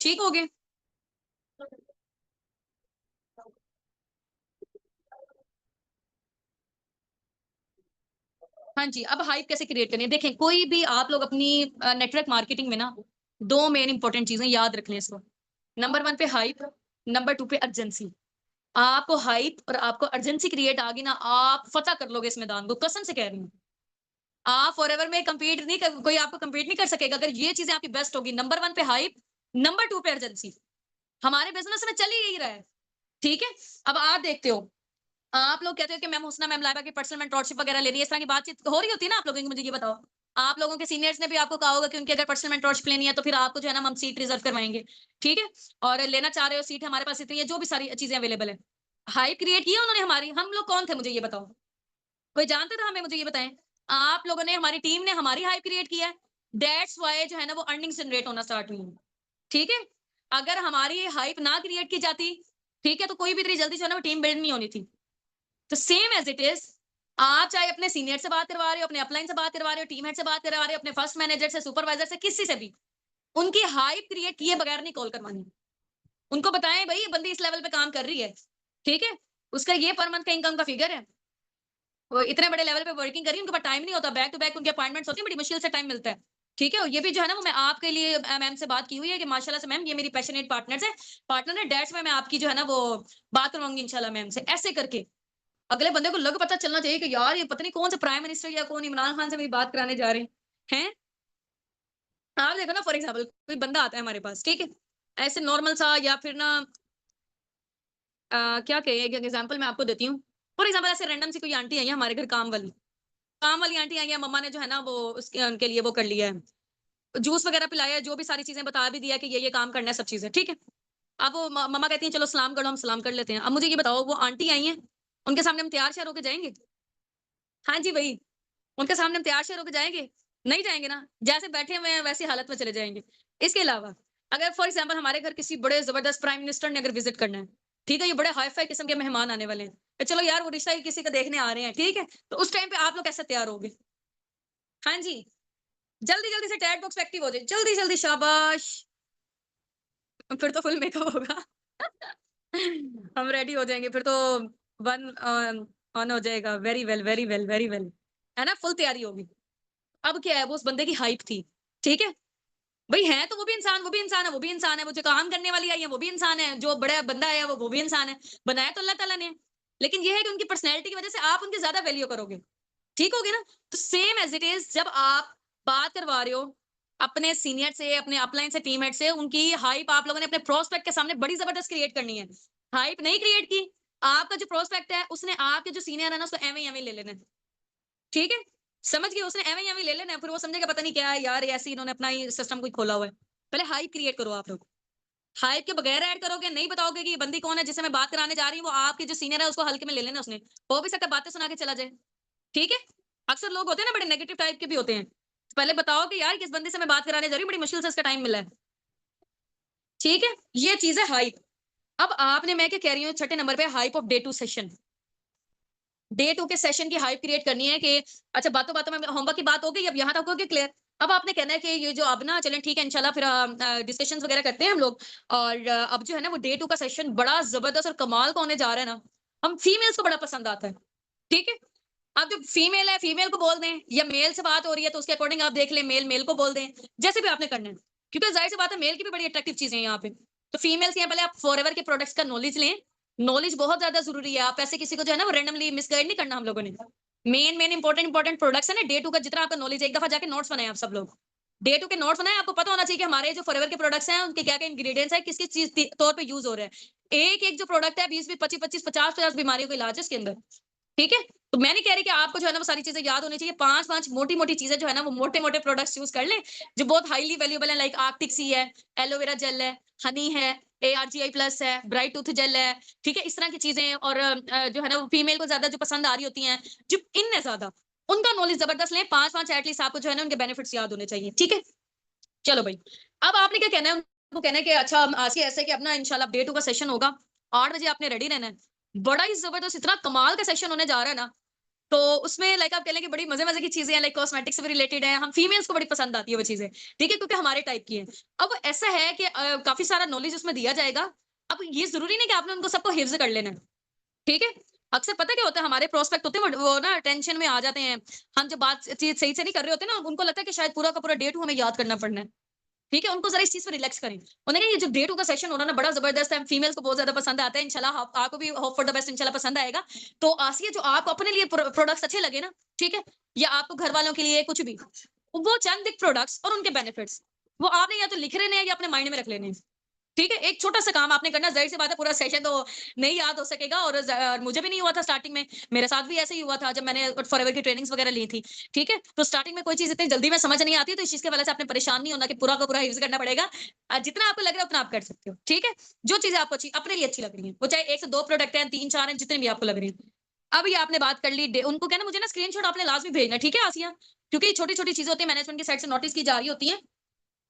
S1: ठीक हो गए? हाँ जी, अब हाइप कैसे क्रिएट करनी है? देखें कोई भी आप लोग अपनी नेटवर्क मार्केटिंग में ना 2 मेन इंपोर्टेंट चीज़ें याद रख लें इसको। नंबर 1 पे हाइप, नंबर 2 पे अर्जेंसी। आपको हाइप और आपको अर्जेंसी क्रिएट आ गई ना, आप फ़तह कर लोगे इस मैदान को, कसम से कह रही हूँ। आप फॉरएवर में कम्पीट नहीं कर कोई आपको कम्पीट नहीं कर सकेगा अगर ये चीज़ें आपकी बेस्ट होगी। नंबर 1 पे हाइप, नंबर 2 पे अर्जेंसी। हमारे बिज़नेस में चल ही यही रहा है, ठीक है? अब आप देखते हो, आप लोग कहते हो कि मैम हुस्ना मैम लाइबा की पर्सनल मेंटरशिप वगैरह लेनी है, इस तरह की बातचीत हो रही होती है ना आप लोगों की, मुझे ये बताओ? आप लोगों के सीनियर्स ने भी आपको कहा होगा कि उनकी अगर पर्सनल मेंटरशिप लेनी है तो फिर आपको जो है ना हम सीट रिज़र्व करवाएँगे, ठीक है? और लेना चाह रहे हो सीट हमारे पास इतनी है, जो भी सारी चीज़ें अवेलेबल है। हाइप क्रिएट की है उन्होंने हमारी। हम लोग कौन थे मुझे ये बताओ? कोई जानता था हमें? मुझे ये बताएँ। आप लोगों ने, हमारी टीम ने हमारी हाइप क्रिएट किया है। दैट्स व्हाई जो है ना वो अर्निंग्स जनरेट होना स्टार्ट हुई हैं। ठीक है? अगर हमारी हाइप ना क्रिएट की जाती, ठीक है, तो कोई भी इतनी जल्दी जो है ना वो टीम बिल्ड नहीं होनी थी। तो सेम एज़ इट इज़, आप चाहे अपने सीनियर से बात करवा रहे हो, अपने अपलाइन से बात करवा रहे हो, टीम हेड से बात करवा रहे हो, अपने फर्स्ट मैनेजर से, सुपरवाइज़र से, किसी से भी, उनकी हाइप क्रिएट किए बगैर नहीं कॉल करवानी। उनको बताएँ भई ये बंदी इस लेवल पे काम कर रही है, ठीक है? उसका ये पर मंथ का इनकम का फिगर है। वो इतने बड़े लेवल पे वर्किंग कर रही है, उनके पास टाइम नहीं होता, बैक टू बैक उनकी अपॉइंटमेंट्स होती हैं, बड़ी मुश्किल से टाइम मिलता है। ठीक है? और ये भी जो है ना वो मैं आपके लिए मैम से बात की हुई है कि माशाल्लाह से मैम ये मेरी पैशनेट पार्टनर है, दैट्स व्हाई मैं आपकी जो है ना वो बात करवाऊँगी इंशाल्लाह मैम से, ऐसे करके। अगले बंदे को लग पता चलना चाहिए कि यार ये पता नहीं कौन सा प्राइम मिनिस्टर या कौन इमरान खान से मेरी बात कराने जा रहे हैं। हैं? आप देखो ना फॉर एग्जांपल कोई बंदा आता है हमारे पास, ठीक है? ऐसे नॉर्मल सा या फिर ना क्या कहें, एक एग्जांपल मैं आपको देती हूँ। फॉर एग्जांपल ऐसे रैंडम सी कोई आंटी आई है हमारे घर काम वाली आंटी आई है, मम्मा ने जो है ना वो उसके उनके लिए वो कर लिया है, जूस वगैरह पिलाया है, जो भी सारी चीज़ें बता भी दिया कि ये काम करना है, सब चीज़ें, ठीक है? अब वो म मम्मा कहती हैं चलो सलाम कर लो, हम सलाम कर लेते हैं। अब मुझे ये बताओ वो आंटी आई हैं, उनके सामने हम तैयार-श्यार होके जाएँगे? हाँ जी, वही। उनके सामने हम तैयार-श्यार होके जाएँगे? नहीं जाएँगे ना, जैसे बैठे हुए हैं वैसी हालत में चले जाएँगे। इसके अलावा अगर फॉर एग्ज़ाम्पल हमारे घर किसी बड़े ज़बरदस्त प्राइम मिनिस्टर ने अगर विज़िट करना है, ठीक है? ये बड़े हाई-फाई किस्म के मेहमान आने वाले हैं। चलो यार वो रिश्ता ही किसी का देखने आ रहे हैं, ठीक है? तो उस टाइम पे आप लोग कैसे तैयार होगे? हाँ जी। जल्दी-जल्दी से चैट बॉक्स एक्टिव हो जाए, जल्दी-जल्दी शाबाश! फिर तो फुल मेकअप होगा। हम रेडी हो जाएँगे फिर तो वन ऑन हो जाएगा, very well, very well, very well. है ना? फुल तैयारी होगी। अब क्या है वो उस बंदे की हाइप थी, ठीक है? भई है तो वो भी इंसान, वो भी इंसान है, वो भी इंसान है, वो जो काम करने वाली आई है वो भी इंसान है, जो बड़ा बंदा आया वो भी इंसान है। बनाया तो अल्लाह ताला ने है। लेकिन ये है कि उनकी पर्सनैलिटी की वज़ह से आप उनकी ज़्यादा वैल्यू करोगे। ठीक हो गया ना? तो सेम एज़ इट इज़ जब आप बात करवा रहे हो, अपने सीनियर से, अपने अपलाइन से, टीम हेड से, उनकी हाइप आप लोगों ने अपने प्रोस्पेक्ट के सामने बड़ी ज़बरदस्त क्रिएट करनी है। हाइप नहीं क्रिएट की, आपका जो प्रोस्पेक्ट है, उसने आपके जो सीनियर है ना, उसको एवें ही एवें ले लेना है। ठीक है? समझ गए? उसने एवें ही एवें ले लेना है, फिर वो समझेगा पता नहीं क्या है यार, ये ऐसे ही इन्होंने अपना ही सिस्टम कोई खोला हुआ है। पहले हाइप क्रिएट करो आप लोग। हाइप के बगैर ऐड करोगे, नहीं बताओगे कि ये बंदी कौन है जिससे मैं बात कराने जा रही हूँ, वो आपके जो सीनियर है, उसको हल्के में ले लेना उसने। हो भी सकता है बातें सुना के चला जाए। ठीक है? अक्सर लोग होते हैं ना बड़े नेगेटिव टाइप के भी होते हैं। पहले बताओ कि यार किस बंदे से मैं बात कराने जा रही हूँ, बड़ी मुश्किल से इसका टाइम मिला है। ठीक है? ये चीज़ है हाइप। अब आपने, मैं क्या कह रही हूँ, छठे नंबर पे hype of day 2 session. Day 2 के सेशन की हाइप क्रिएट करनी है कि अच्छा बातों-बातों में होमवर्क की बात हो गई, अब यहाँ तक हो गई क्लियर। अब आपने कहना है कि ये जो अब ना चलें ठीक है इंशाल्लाह फिर डिस्कशंस वगैरह करते हैं हम लोग और अब जो है ना वो डे 2 का सेशन बड़ा ज़बरदस्त और कमाल का होने जा रहा है ना, हम फीमेल्स को बड़ा पसंद आता है। ठीक है? अब जो फीमेल है, फीमेल को बोल दें या मेल से बात हो रही है तो उसके अकॉर्डिंग आप देख लें, मेल मेल को बोल दें, जैसे भी आपने करना है। क्योंकि ज़ाहिर-सी बात है मेल की भी बड़ी अट्रैक्टिव चीज़ें हैं यहाँ पे। तो फीमेल्स हैं, पहले आप फॉरएवर के प्रोडक्ट्स का नॉलेज लें, नॉलेज बहुत ज़्यादा ज़रूरी है। आप ऐसे किसी को जो है ना वो रैंडमली मिसगाइड नहीं करना हम लोगों ने। मेन इंपोर्टेंट प्रोडक्ट्स है ना डे 2 का जितना आपका नॉलेज है, एक दफ़ा जाके नोट्स बनाएँ आप सब लोग। डे 2 के नोट्स बनाएँ, आपको पता होना चाहिए कि हमारे जो फॉरएवर के प्रोडक्ट्स हैं, उनके क्या-क्या इंग्रीडिएंट्स हैं, किस-किस चीज़ ती तौर पे यूज़ हो रहे हैं। एक-एक जो प्रोडक्ट है 20-20, 25-25, 50-50 बीमारियों का इलाज है इसके अंदर। ठीक है? तो मैं नहीं कह रही कि आपको जो है ना वो सारी चीज़ें याद होनी चाहिए। 5-5 मोटी-मोटी चीज़ें जो है ना वो मोटे-मोटे प्रोडक्ट्स यूज़ कर लें, जो बहुत हाइली वैल्यूएबल है, लाइक आर्कटिक सी है, एलोवेरा जेल है, हनी है, ARGI प्लस है, ब्राइट टूथ जेल है, ठीक है? इस तरह की चीज़ें और जो है ना वो फीमेल को ज़्यादा जो पसंद आ रही होती हैं, जो इन है ज़्यादा, उनका नॉलेज ज़बरदस्त लें, 5-5 एट लीस्ट आपको जो है ना उनके बेनिफिट्स याद होने चाहिए। ठीक है? चलो भई, अब आपने क्या कहना है, उनको कहना है कि अच्छा आज के ऐसे कि अपना इंशाल्लाह डे 2 का सेशन होगा, 8 बजे आपने रेडी रहना है। बड़ा ही ज़बरदस्त इतना कमाल का सेशन होने जा रहा है ना, तो उसमें लाइक आप कह लें कि बड़ी मज़े-मज़े की चीज़ें हैं, लाइक कॉस्मेटिक्स से भी रिलेटेड है, हम फीमेल्स को बड़ी पसंद आती है वो चीज़ें, ठीक है? क्योंकि हमारे टाइप की हैं। अब ऐसा है कि काफ़ी सारा नॉलेज उसमें दिया जाएगा। अब ये ज़रूरी नहीं कि आपने उनको सबको हिफ़्ज़ कर लेना है, ठीक है? अक्सर पता क्या होता है, हमारे प्रोस्पेक्ट होते हैं वो ना टेंशन में आ जाते हैं। हम जब बात चीज़ सही से नहीं कर रहे होते ना, उनको लगता है कि शायद पूरा का पूरा डे 2 हमें याद करना पड़ना है। ठीक है? उनको ज़रा इस चीज़ पे रिलैक्स करें। उन्हें कहें ये जो डे 2 का सेशन हो रहा है ना बड़ा ज़बरदस्त है, फीमेल्स को बहुत ज़्यादा पसंद आता है। इंशाल्लाह आप आपको भी होप फॉर द बेस्ट इंशाल्लाह पसंद आएगा। तो आसिया जो आपको अपने लिए प्रोडक्ट्स अच्छे लगे ना, ठीक है? या आपको घर वालों के लिए कुछ भी, वो चंद एक प्रोडक्ट्स और उनके बेनिफिट्स, वो आपने या तो लिख लेने हैं या अपने माइंड में रख लेने हैं। ठीक है, एक छोटा सा काम आपने करना, ज़ाहिर सी बात है पूरा सेशन तो नहीं याद हो सकेगा, और मुझे भी नहीं हुआ था स्टार्टिंग में, मेरे साथ भी ऐसे ही हुआ था जब मैंने फॉरएवर की ट्रेनिंग्स वगैरह ली थी, ठीक है? तो स्टार्टिंग में कोई चीज़ इतनी जल्दी में समझ नहीं आती, तो इस चीज़ की वजह से आपने परेशान नहीं होना कि पूरा का पूरा हिफ्ज़ करना पड़ेगा। जितना आपको लग रहा है उतना आप कर सकते हो, ठीक है? जो चीज़ें आपको अपने लिए अच्छी लग रही हैं, वो चाहे 1 से 2 प्रोडक्ट हैं, 3-4 हैं, जितने भी आपको लग रही हैं। अब ये आपने बात कर ली, उनको कहना मुझे ना स्क्रीनशॉट आपने लाज़मी भेजना है, ठीक है आसिया? क्योंकि छोटी-छोटी चीज़ें होती हैं, मैनेजमेंट की साइड से नोटिस की जा रही होती हैं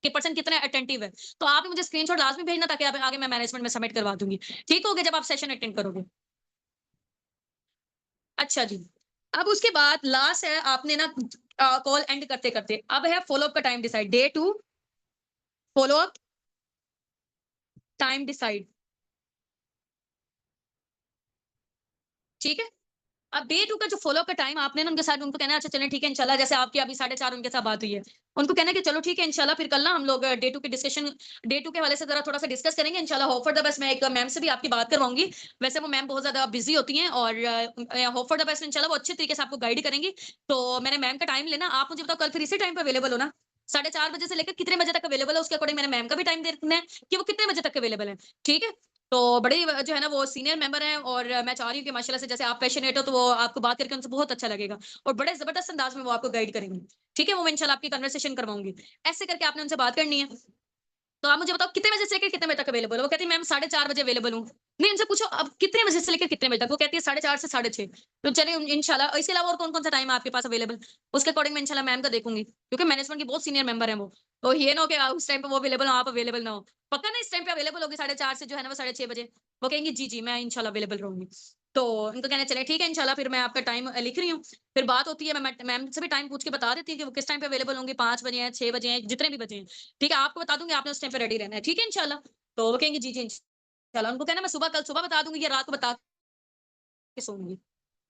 S1: कि पर्सन कितना अटेंटिव है। तो आप मुझे स्क्रीनशॉट लाज़मी भेजना, ताकि अब आगे मैं मैनेजमेंट में सबमिट करवा दूँगी। ठीक हो गया जब आप सेशन अटेंड करोगे। अच्छा जी। अब उसके बाद लास्ट है, आपने ना कॉल एंड करते-करते अब है फ़ॉलो अप का time decide, day 2 follow up time decide, ठीक है? अब डे 2 का जो फ़ॉलो अप का टाइम आपने ना उनके साथ उनको कहना है, अच्छा चलें ठीक है इंशाल्लाह, जैसे आपकी अभी 4:30 उनके साथ बात हुई है। उनको कहना है कि चलो ठीक है इंशाल्लाह, फिर कल ना हम लोग डे 2 की डिस्कशन, डे 2 के हवाले से ज़रा थोड़ा-सा डिस्कस करेंगे इंशाल्लाह, होप फॉर द बेस्ट। मैं एक मैम से भी आपकी बात करवाऊँगी। वैसे वो मैम बहुत ज़्यादा बिज़ी होती हैं, और होप फॉर द बेस्ट इंशाल्लाह वो अच्छे तरीके से आपको गाइड करेंगी। तो मैंने मैम का टाइम लेना, आप मुझे बताओ कल फिर इसी टाइम पे अवेलेबल हो ना? 4:30 बजे से लेकर कितने बजे तक अवेलेबल है, उसके अकॉर्डिंग मैंने मैम का भी टाइम देखना है कि वो कितने बजे तक अवेलेबल है, ठीक है? तो बड़े जो है ना वो सीनियर मेंबर हैं, और मैं चाह रही हूँ कि माशाल्लाह से जैसे आप पैशनेट हो, तो वो आपको बात करके उनसे बहुत अच्छा लगेगा, और बड़े ज़बरदस्त अंदाज़ में वो आपको गाइड करेंगी। ठीक है? वो मैं इंशाल्लाह आपकी कन्वर्सेशन करवाऊँगी। ऐसे करके आपने उनसे बात करनी है। तो आप मुझे बताओ कितने बजे से लेकर कितने बजे तक अवेलेबल हो? वो कहती है मैम 4:30 बजे अवेलेबल हूँ। नहीं, उनसे पूछो अब कितने बजे से लेकर कितने बजे तक? वो कहती है 4:30 से 6:30। तो चलिए इंशाल्लाह, और इसके अलावा और कौन-कौन सा टाइम है आपके पास अवेलेबल? उसके अकॉर्डिंग मैं इंशाल्लाह मैम का देखूँगी। क्योंकि मैनेजमेंट की बहुत सीनियर मेंबर हैं वो। तो ये ना हो कि उस टाइम पे वो अवेलेबल हो, आप अवेलेबल ना हो। पक्का ना इस टाइम पे अवेलेबल होगी 4:30 से जो है ना वो 6:30 बजे? वो कहेंगी जी, जी, मैं इंशाल्लाह अवेलेबल रहूँगी। तो उनको कहना चलिए ठीक है इंशाल्लाह, फिर मैं आपका टाइम लिख रही हूँ। फिर बात होती है, मैं मैम से भी टाइम पूछ के बता देती हूँ कि वो किस टाइम पे अवेलेबल होंगी, 5 बजे हैं, 6 बजे हैं, जितने भी बजे हैं। ठीक है? आपको बता दूँगी, आपने उस टाइम पे रेडी रहना है। ठीक है इंशाल्लाह? तो वो कहेंगी जी, जी इंशाल्लाह। उनको कहना मैं सुबह कल सुबह बता दूँगी या रात को बता के सोऊँगी।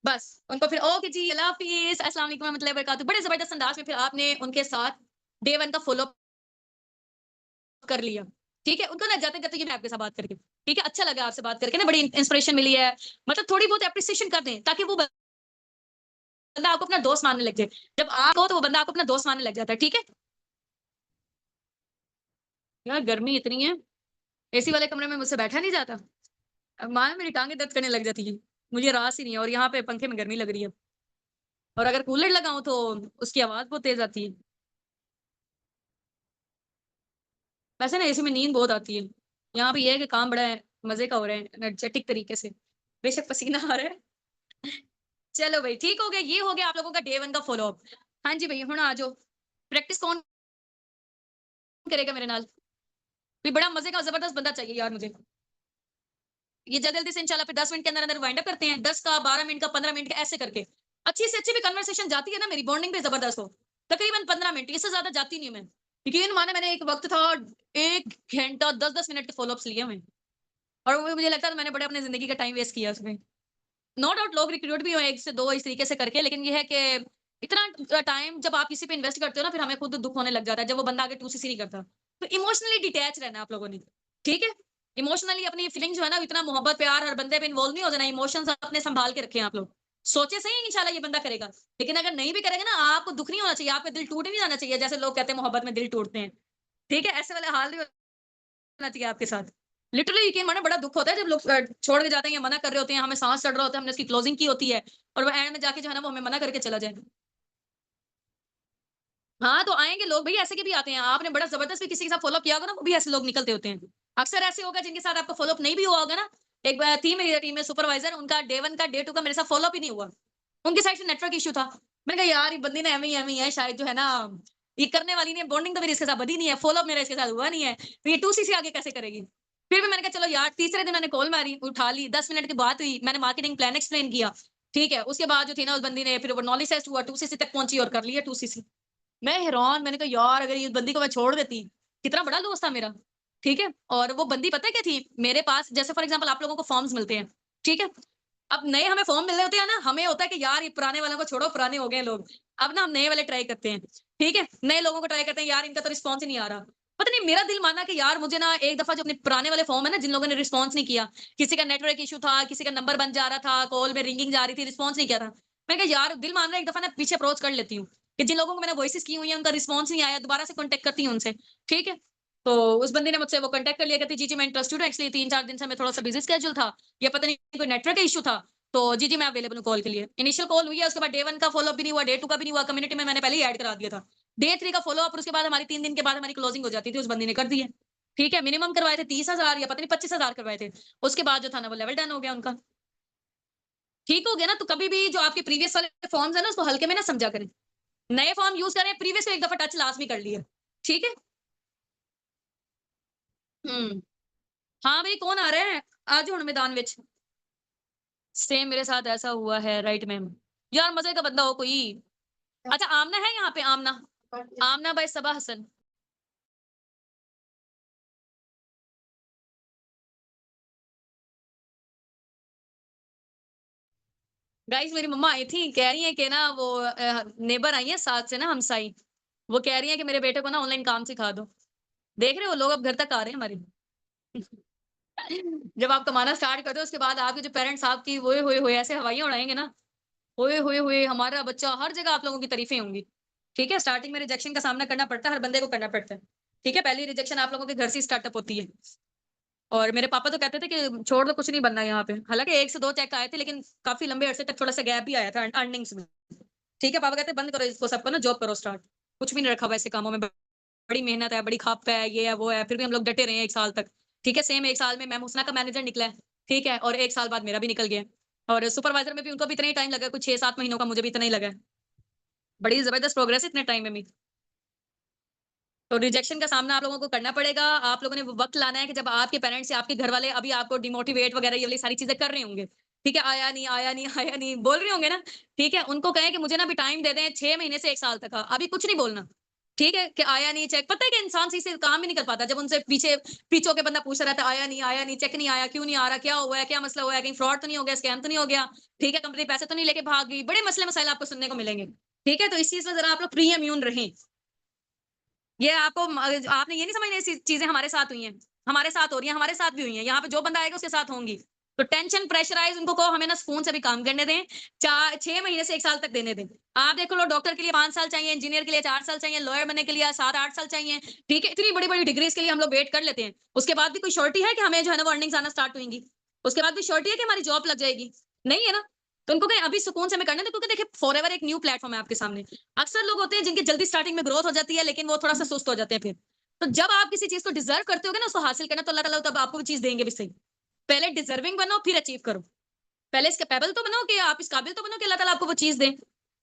S1: बस, उनको फिर ओके जी, अल्लाह हाफ़िज़, अस्सलाम वालेकुम रहमतुल्लाहि व बरकातहू। बड़े ज़बरदस्त अंदाज़ में फिर आपने उनके साथ डे 1 का फ़ॉलो अप कर लिया। ठीक है? उनको ना जाते-जाते ये मैं आपके साथ बात करके, ठीक है? अच्छा लगा आपसे बात करके ना, बड़ी इंस्पिरेशन मिली है। मतलब थोड़ी बहुत एप्रिसिएशन कर दें, ताकि वो बंदा आपको अपना दोस्त मानने लग जाए। जब आप हो तो वो बंदा आपको अपना दोस्त मानने लग जाता है, ठीक है? यार गर्मी इतनी है, एसी वाले कमरे में मुझसे बैठा नहीं जाता। अब मानो मेरी टाँगें दर्द करने लग जाती हैं। मुझे रास ही नहीं है, और यहाँ पे पंखे में गर्मी लग रही है, और अगर कूलर लगाऊँ तो उसकी आवाज़ बहुत तेज़ आती है। वैसे ना एसी में नींद बहुत आती है। यहाँ पे ये है कि काम बड़ा है, मज़े का हो रहा है, एनर्जेटिक तरीके से। बेशक पसीना आ रहा है। चलो भई ठीक हो गया, ये हो गया आप लोगों का डे 1 का फ़ॉलो अप। हाँ जी भई, हुण आ जाओ। प्रैक्टिस कौन करेगा मेरे नाल? कोई बड़ा मज़े का ज़बरदस्त बंदा चाहिए यार मुझे। ये जल्दी-जल्दी से इंशाल्लाह फिर 10 मिनट के अंदर-अंदर वाइंड अप करते हैं। 10 का, 12 मिनट का, 15 मिनट का, ऐसे करके। अच्छी से अच्छी भी कन्वर्सेशन जाती है ना, मेरी बॉन्डिंग भी ज़बरदस्त हो। तकरीबन 15 मिनट, इससे ज़्यादा जाती नहीं है मैं। यकीन माने मैंने एक वक़्त था 1 घंटा 10-10 मिनट के फ़ॉलो-अप्स लिए हुए हैं, और वो मुझे लगता है मैंने बड़े अपनी ज़िंदगी का टाइम वेस्ट किया उसमें। नो डाउट लोग रिक्रूट भी हुए 1 से 2 इस तरीके से करके, लेकिन ये है कि इतना टाइम जब आप किसी पे इन्वेस्ट करते हो ना, फिर हमें खुद दुःख होने लग जाता है, जब वो बंदा आगे 2सीसी नहीं करता। तो इमोशनली डिटैच रहना आप लोगों ने, ठीक है? इमोशनली अपनी फीलिंग जो है ना, इतना मोहब्बत, प्यार हर बंदे पे इन्वॉल्व नहीं हो जाना, इमोशंस अपने सँभाल के रखें आप लोग। सोचे सही इंशाल्लाह ये बंदा करेगा, लेकिन अगर नहीं भी करेगा ना, आपको दुःख नहीं होना चाहिए, आपका दिल टूट नहीं जाना चाहिए, जैसे लोग कहते हैं मोहब्बत में दिल टूटते हैं, ठीक है? ऐसे वाला हाल नहीं होना चाहिए आपके साथ। लिटरली यकीन मानो बड़ा दुःख होता है जब लोग छोड़ के जाते हैं या मना कर रहे होते हैं, हमें साँस चढ़ रहा होता है, हमने उसकी क्लोजिंग की होती है, और वो एंड में जाके जो है ना वो हमें मना करके चला जाए। हाँ, तो आएँगे लोग भई, ऐसे के भी आते हैं। आपने बड़ा ज़बरदस्त भी किसी के साथ फ़ॉलो अप किया होगा ना, वो भी ऐसे लोग निकलते होते हैं। अक्सर ऐसे होगा जिनके साथ आपका फ़ॉलो अप नहीं भी हुआ होगा ना। एक बार थी मेरी टीम में सुपरवाइज़र, उनका डे 1 का, डे 2 का मेरे साथ फ़ॉलो अप ही नहीं हुआ। उनकी साइड से नेटवर्क इश्यू था। मैंने कहा यार ये बंदी ना एवें ही है शायद, जो है ना ये करने वाली नहीं है, बॉन्डिंग तो मेरी इसके साथ बनी नहीं है, फ़ॉलो अप मेरा इसके साथ हुआ नहीं है, तो ये 2 सी आगे कैसे करेगी? फिर भी मैंने कहा चलो यार, तीसरे दिन मैंने कॉल मारी, उठा ली, 10 मिनट की बात हुई, मैंने मार्केटिंग प्लान एक्सप्लेन किया, ठीक है? उसके बाद जो थी ना उस बंदी ने फिर वो नॉलेज टेस्ट हुआ, 2सीसी तक पहुँची और कर लिया 2सीसी। मैं हैरान, मैंने कहा यार अगर ये बंदी को मैं छोड़ देती, कितना बड़ा लॉस था मेरा, ठीक है? और वो बंदी पता है क्या थी? मेरे पास जैसे फॉर एग्ज़ाम्पल आप लोगों को फॉर्म्स मिलते हैं, ठीक है? अब नए हमें फॉर्म मिल रहे होते हैं ना, हमें होता है कि यार ये पुराने वालों को छोड़ो, पुराने हो गए हैं लोग। अब ना हम नए वाले ट्राई करते हैं, ठीक है? नए लोगों को ट्राई करते हैं, यार इनका तो रिस्पॉन्स ही नहीं आ रहा। पता नहीं मेरा दिल माना कि यार मुझे ना एक दफ़ा जो अपने पुराने वाले फॉर्म है ना, जिन लोगों ने रिस्पॉन्स नहीं किया, किसी का नेटवर्क इश्यू था, किसी का नंबर बंद जा रहा था, कॉल में रिंगिंग जा रही थी, रिस्पॉन्स नहीं किया था। मैंने कहा यार दिल मान रहा है एक दफ़ा ना पीछे अप्रोच कर लेती हूँ, कि जिन लोगों को मैंने वॉइसेज़ की हुई है, उनका रिस्पॉन्स नहीं आया, दोबारा से कॉन्टैक्ट करती हूँ उनसे, ठीक है? तो उस बंदे ने मुझसे वो कांटेक्ट कर लिया, कहती जी, जी मैं इंटरेस्टेड हूँ, एक्चुअली 3-4 दिन से मैं थोड़ा-सा बिज़ी स्केड्यूल था, या पता नहीं कोई नेटवर्क का इश्यू था, तो जी, जी मैं अवेलेबल हूँ कॉल के लिए। इनिशियल कॉल हुई है, उसके बाद डे 1 का फ़ॉलो अप भी नहीं हुआ, डे 2 का भी नहीं हुआ, कम्युनिटी में मैंने पहले ही ऐड करा दिया था। डे 3 का फ़ॉलो अप और उसके बाद हमारी 3 दिन के बाद हमारी क्लोजिंग हो जाती थी, उस बंदे ने कर दी है। ठीक है, मिनिमम करवाए थे 30,000 या पता नहीं 25,000 करवाए थे। उसके बाद जो था ना वो लेवल डन हो गया उनका। ठीक हो गया ना, तो कभी भी जो आपके प्रीवियस वाले फॉर्म्स है ना, उसको हल्के में ना समझा करें। नए फॉर्म यूज़ करें, प्रीवियस को एक दफा टच लास्ट में कर लिए। ठीक है? हुँ। हाँ, भई कौन आ रहा है? आ जाओ हुण मैदान विच। सेम मेरे साथ ऐसा हुआ है, राइट मैम। यार मज़े का बंदा हो कोई। अच्छा आमना है यहाँ पे आमना? आमना बाय सबा हसन। गाइस मेरी मम्मा आई थी, कह रही हैं कि ना वो नेबर आई हैं साथ से ना हमसाई। वो कह रही हैं कि मेरे बेटे को ना ऑनलाइन काम सिखा दो। देख रहे हो लोग अब घर तक आ रहे हैं हमारे। जब आप कमाना स्टार्ट कर दो उसके बाद आपके जो पेरेंट्स आपकी ओए होए होए ऐसे हवाइयाँ उड़ाएँगे ना, ओए होए होए हमारा बच्चा हर जगह आप लोगों की तारीफ़ें होंगी। ठीक है? स्टार्टिंग में रिजेक्शन का सामना करना पड़ता है, हर बंदे को करना पड़ता है। ठीक है? पहली रिजेक्शन आप लोगों के घर से ही स्टार्टअप होती है। और मेरे पापा तो कहते थे कि छोड़ दो कुछ नहीं बनना यहाँ पे। हालाँकि 1 से 2 चेक आए थे लेकिन काफ़ी लंबे अरसे तक थोड़ा-सा गैप भी आया था अर्निंग्स में। ठीक है? पापा कहते बंद करो इसको सबको ना जॉब करो स्टार्ट। कुछ भी नहीं रखा हुआ ऐसे कामों में, बड़ी मेहनत है, बड़ी खप है, ये है, वो है, फिर भी हम लोग डटे रहे हैं 1 साल तक। ठीक है? सेम 1 साल में मैम हुस्ना का मैनेजर निकला है, ठीक है? और 1 साल बाद मेरा भी निकल गया है। और सुपरवाइज़र में भी उनको भी इतना ही टाइम लगा है, कुछ 6-7 महीनों का, मुझे भी इतना ही लगा है। बड़ी ज़बरदस्त प्रोग्रेस है इतने टाइम में भी। तो रिजेक्शन का सामना आप लोगों को करना पड़ेगा। आप लोगों ने वो वक़्त लाना है कि जब आपके पेरेंट्स या आपके घर वाले अभी आपको डिमोटिवेट वगैरह ये वाली सारी चीज़ें कर रहे होंगे। ठीक है? आया नहीं, आया नहीं, आया नहीं, बोल रहे होंगे ना? ठीक है? उनको कहें कि मुझे ना अभी टाइम दे दें 6 महीने से 1 साल तक का, अभी कुछ नहीं बोलना। ठीक है? कि आया नहीं, चेक पता है कि इंसान सही से काम भी नहीं कर पाता जब उनसे पीछे होके बंदा पूछता रहता है, आया नहीं, चेक नहीं आया, क्यों नहीं आ रहा, क्या हुआ है, क्या मसला हुआ है, कहीं फ्रॉड तो नहीं हो गया, स्कैम तो नहीं हो गया? ठीक है? कंपनी पैसे तो नहीं लेके भाग गई? बड़े मसले-मसाइल आपको सुनने को मिलेंगे। ठीक है? तो इस चीज़ में ज़रा आप लोग प्री इम्यून रहें। ये आपको आपने ये नहीं समझना ये चीज़ें हमारे साथ हुई हैं। हमारे साथ हो रही हैं, हमारे साथ भी हुई हैं। यहाँ पे जो बंदा आएगा उसके साथ होंगी। तो टेंशन, प्रेशराइज़ उनको कहो हमें ना सुकून से भी काम करने दें। 6 महीने से 1 साल तक देने दें। आप देख लो डॉक्टर के लिए 5 साल चाहिए, इंजीनियर के लिए 4 साल चाहिए, लॉयर बनने के लिए 7-8 साल चाहिए। ठीक है? इतनी बड़ी-बड़ी डिग्रीज़ के लिए हम लोग वेट कर लेते हैं। उसके बाद भी कोई श्योरिटी है कि हमें जो है ना वो अर्निंग्स आना स्टार्ट होएँगी? उसके बाद भी श्योरिटी है कि हमारी जॉब लग जाएगी? नहीं है ना? तो उनको कहें अभी सुकून से हमें करने दें क्योंकि देखिए फॉरएवर एक न्यू प्लेटफ़ॉर्म है आपके सामने। अक्सर लोग होते हैं जिनकी जल्दी स्टार्टिंग में ग्रोथ हो जाती है लेकिन वो थोड़ा-सा सुस्त हो जाते हैं फिर। तो जब आप किसी चीज़ को डिज़र्व करते होगे ना उसको हासिल करना तो अल्लाह ताला तब आपको वो चीज़ देंगे भी सही। पहले डिज़र्विंग बनो फिर अचीव करो। पहले इस कैपेबल तो बनो कि आप इस काबिल तो बनो कि अल्लाह ताला आपको वो चीज़ दें।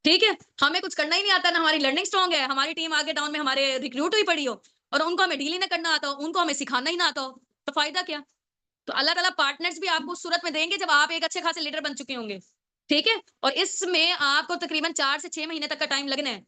S1: ठीक है? हमें कुछ करना ही नहीं आता ना हमारी लर्निंग स्ट्रांग है, हमारी टीम आगे डाउन में हमारे रिक्रूट हुई पड़ी हो और उनको हमें डील ही ना करना आता हो, उनको हमें सिखाना ही ना आता हो, तो फ़ायदा क्या? तो अल्लाह ताला पार्टनर्स भी आपको उस सूरत में देंगे जब आप एक अच्छे खासे लीडर बन चुके होंगे। ठीक है? और इसमें आपको तकरीबन 4 से 6 महीने तक का टाइम लगना है।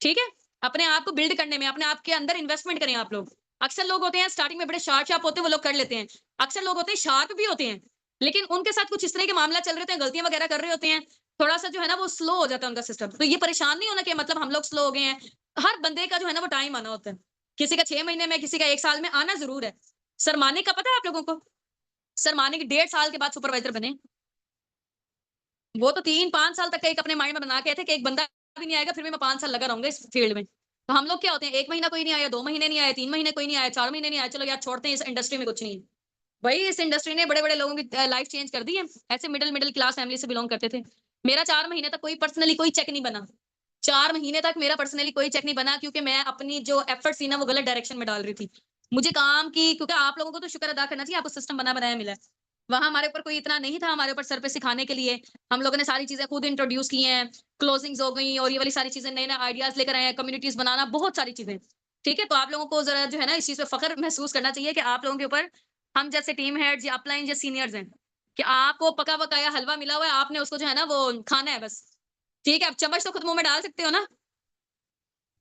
S1: ठीक है? अपने आप को बिल्ड करने में, अपने आप के अंदर इन्वेस्टमेंट करें आप लोग। अक्सर लोग होते हैं स्टार्टिंग में बड़े शार्प होते हैं, वो लोग कर लेते हैं। अक्सर लोग होते हैं शार्प भी होते हैं, लेकिन उनके साथ कुछ इस तरह के मामला चल रहे होते हैं, गलतियाँ वगैरह कर रहे होते हैं, थोड़ा-सा जो है ना वो स्लो हो जाता है उनका सिस्टम। तो ये परेशान नहीं होना कि मतलब हम लोग स्लो हो गए हैं। हर बंदे का जो है ना वो टाइम आना होता है। किसी का 6 महीने में, किसी का 1 साल में आना ज़रूर है। सरमानी का पता है आप लोगों को? सरमानी के 1.5 साल के बाद सुपरवाइज़र बने। वो तो 3-5 साल तक का एक अपने माइंड में बना के आए थे कि एक बंदा भी नहीं आएगा, फिर भी मैं 5 साल लगा रहूँगा इस फील्ड में। तो हम लोग क्या होते हैं, 1 महीना कोई नहीं आया, 2 महीने नहीं आए, 3 महीने कोई नहीं आया, 4 महीने नहीं आया, चलो यार छोड़ते हैं, इस इंडस्ट्री में कुछ नहीं है। भई इस इंडस्ट्री ने बड़े-बड़े लोगों की लाइफ चेंज कर दी है। ऐसे मिडल मिडल क्लास फैमिली से बिलॉन्ग करते थे। मेरा 4 महीने तक कोई पर्सनली कोई चेक नहीं बना। 4 महीने तक मेरा पर्सनली कोई चेक नहीं बना क्योंकि मैं अपनी जो एफर्ट्स थी ना वो गलत डायरेक्शन में डाल रही थी। मुझे काम की क्योंकि आप लोगों को तो शुक्र अदा करना चाहिए, आपको सिस्टम बना-बनाया मिला है। वहाँ हमारे ऊपर कोई इतना नहीं था हमारे ऊपर सर पे सिखाने के लिए। हम लोगों ने सारी चीज़ें खुद इंट्रोड्यूस की हैं, क्लोजिंग्स हो गई और ये वाली सारी चीज़ें नए-नए आइडियाज़ लेकर आए हैं, कम्युनिटीज़ बनाना, बहुत सारी चीज़ें। ठीक है? तो आप लोगों को ज़रा जो है ना इस चीज़ पे फ़ख्र महसूस करना चाहिए कि आप लोगों के ऊपर हम जैसे टीम हेड्स या अपलाइन या सीनियर्स हैं, कि आपको पका-पकाया हलवा मिला हुआ है, आपने उसको जो है ना वो खाना है बस। ठीक है? अब चम्मच तो खुद मुँह में डाल सकते हो ना?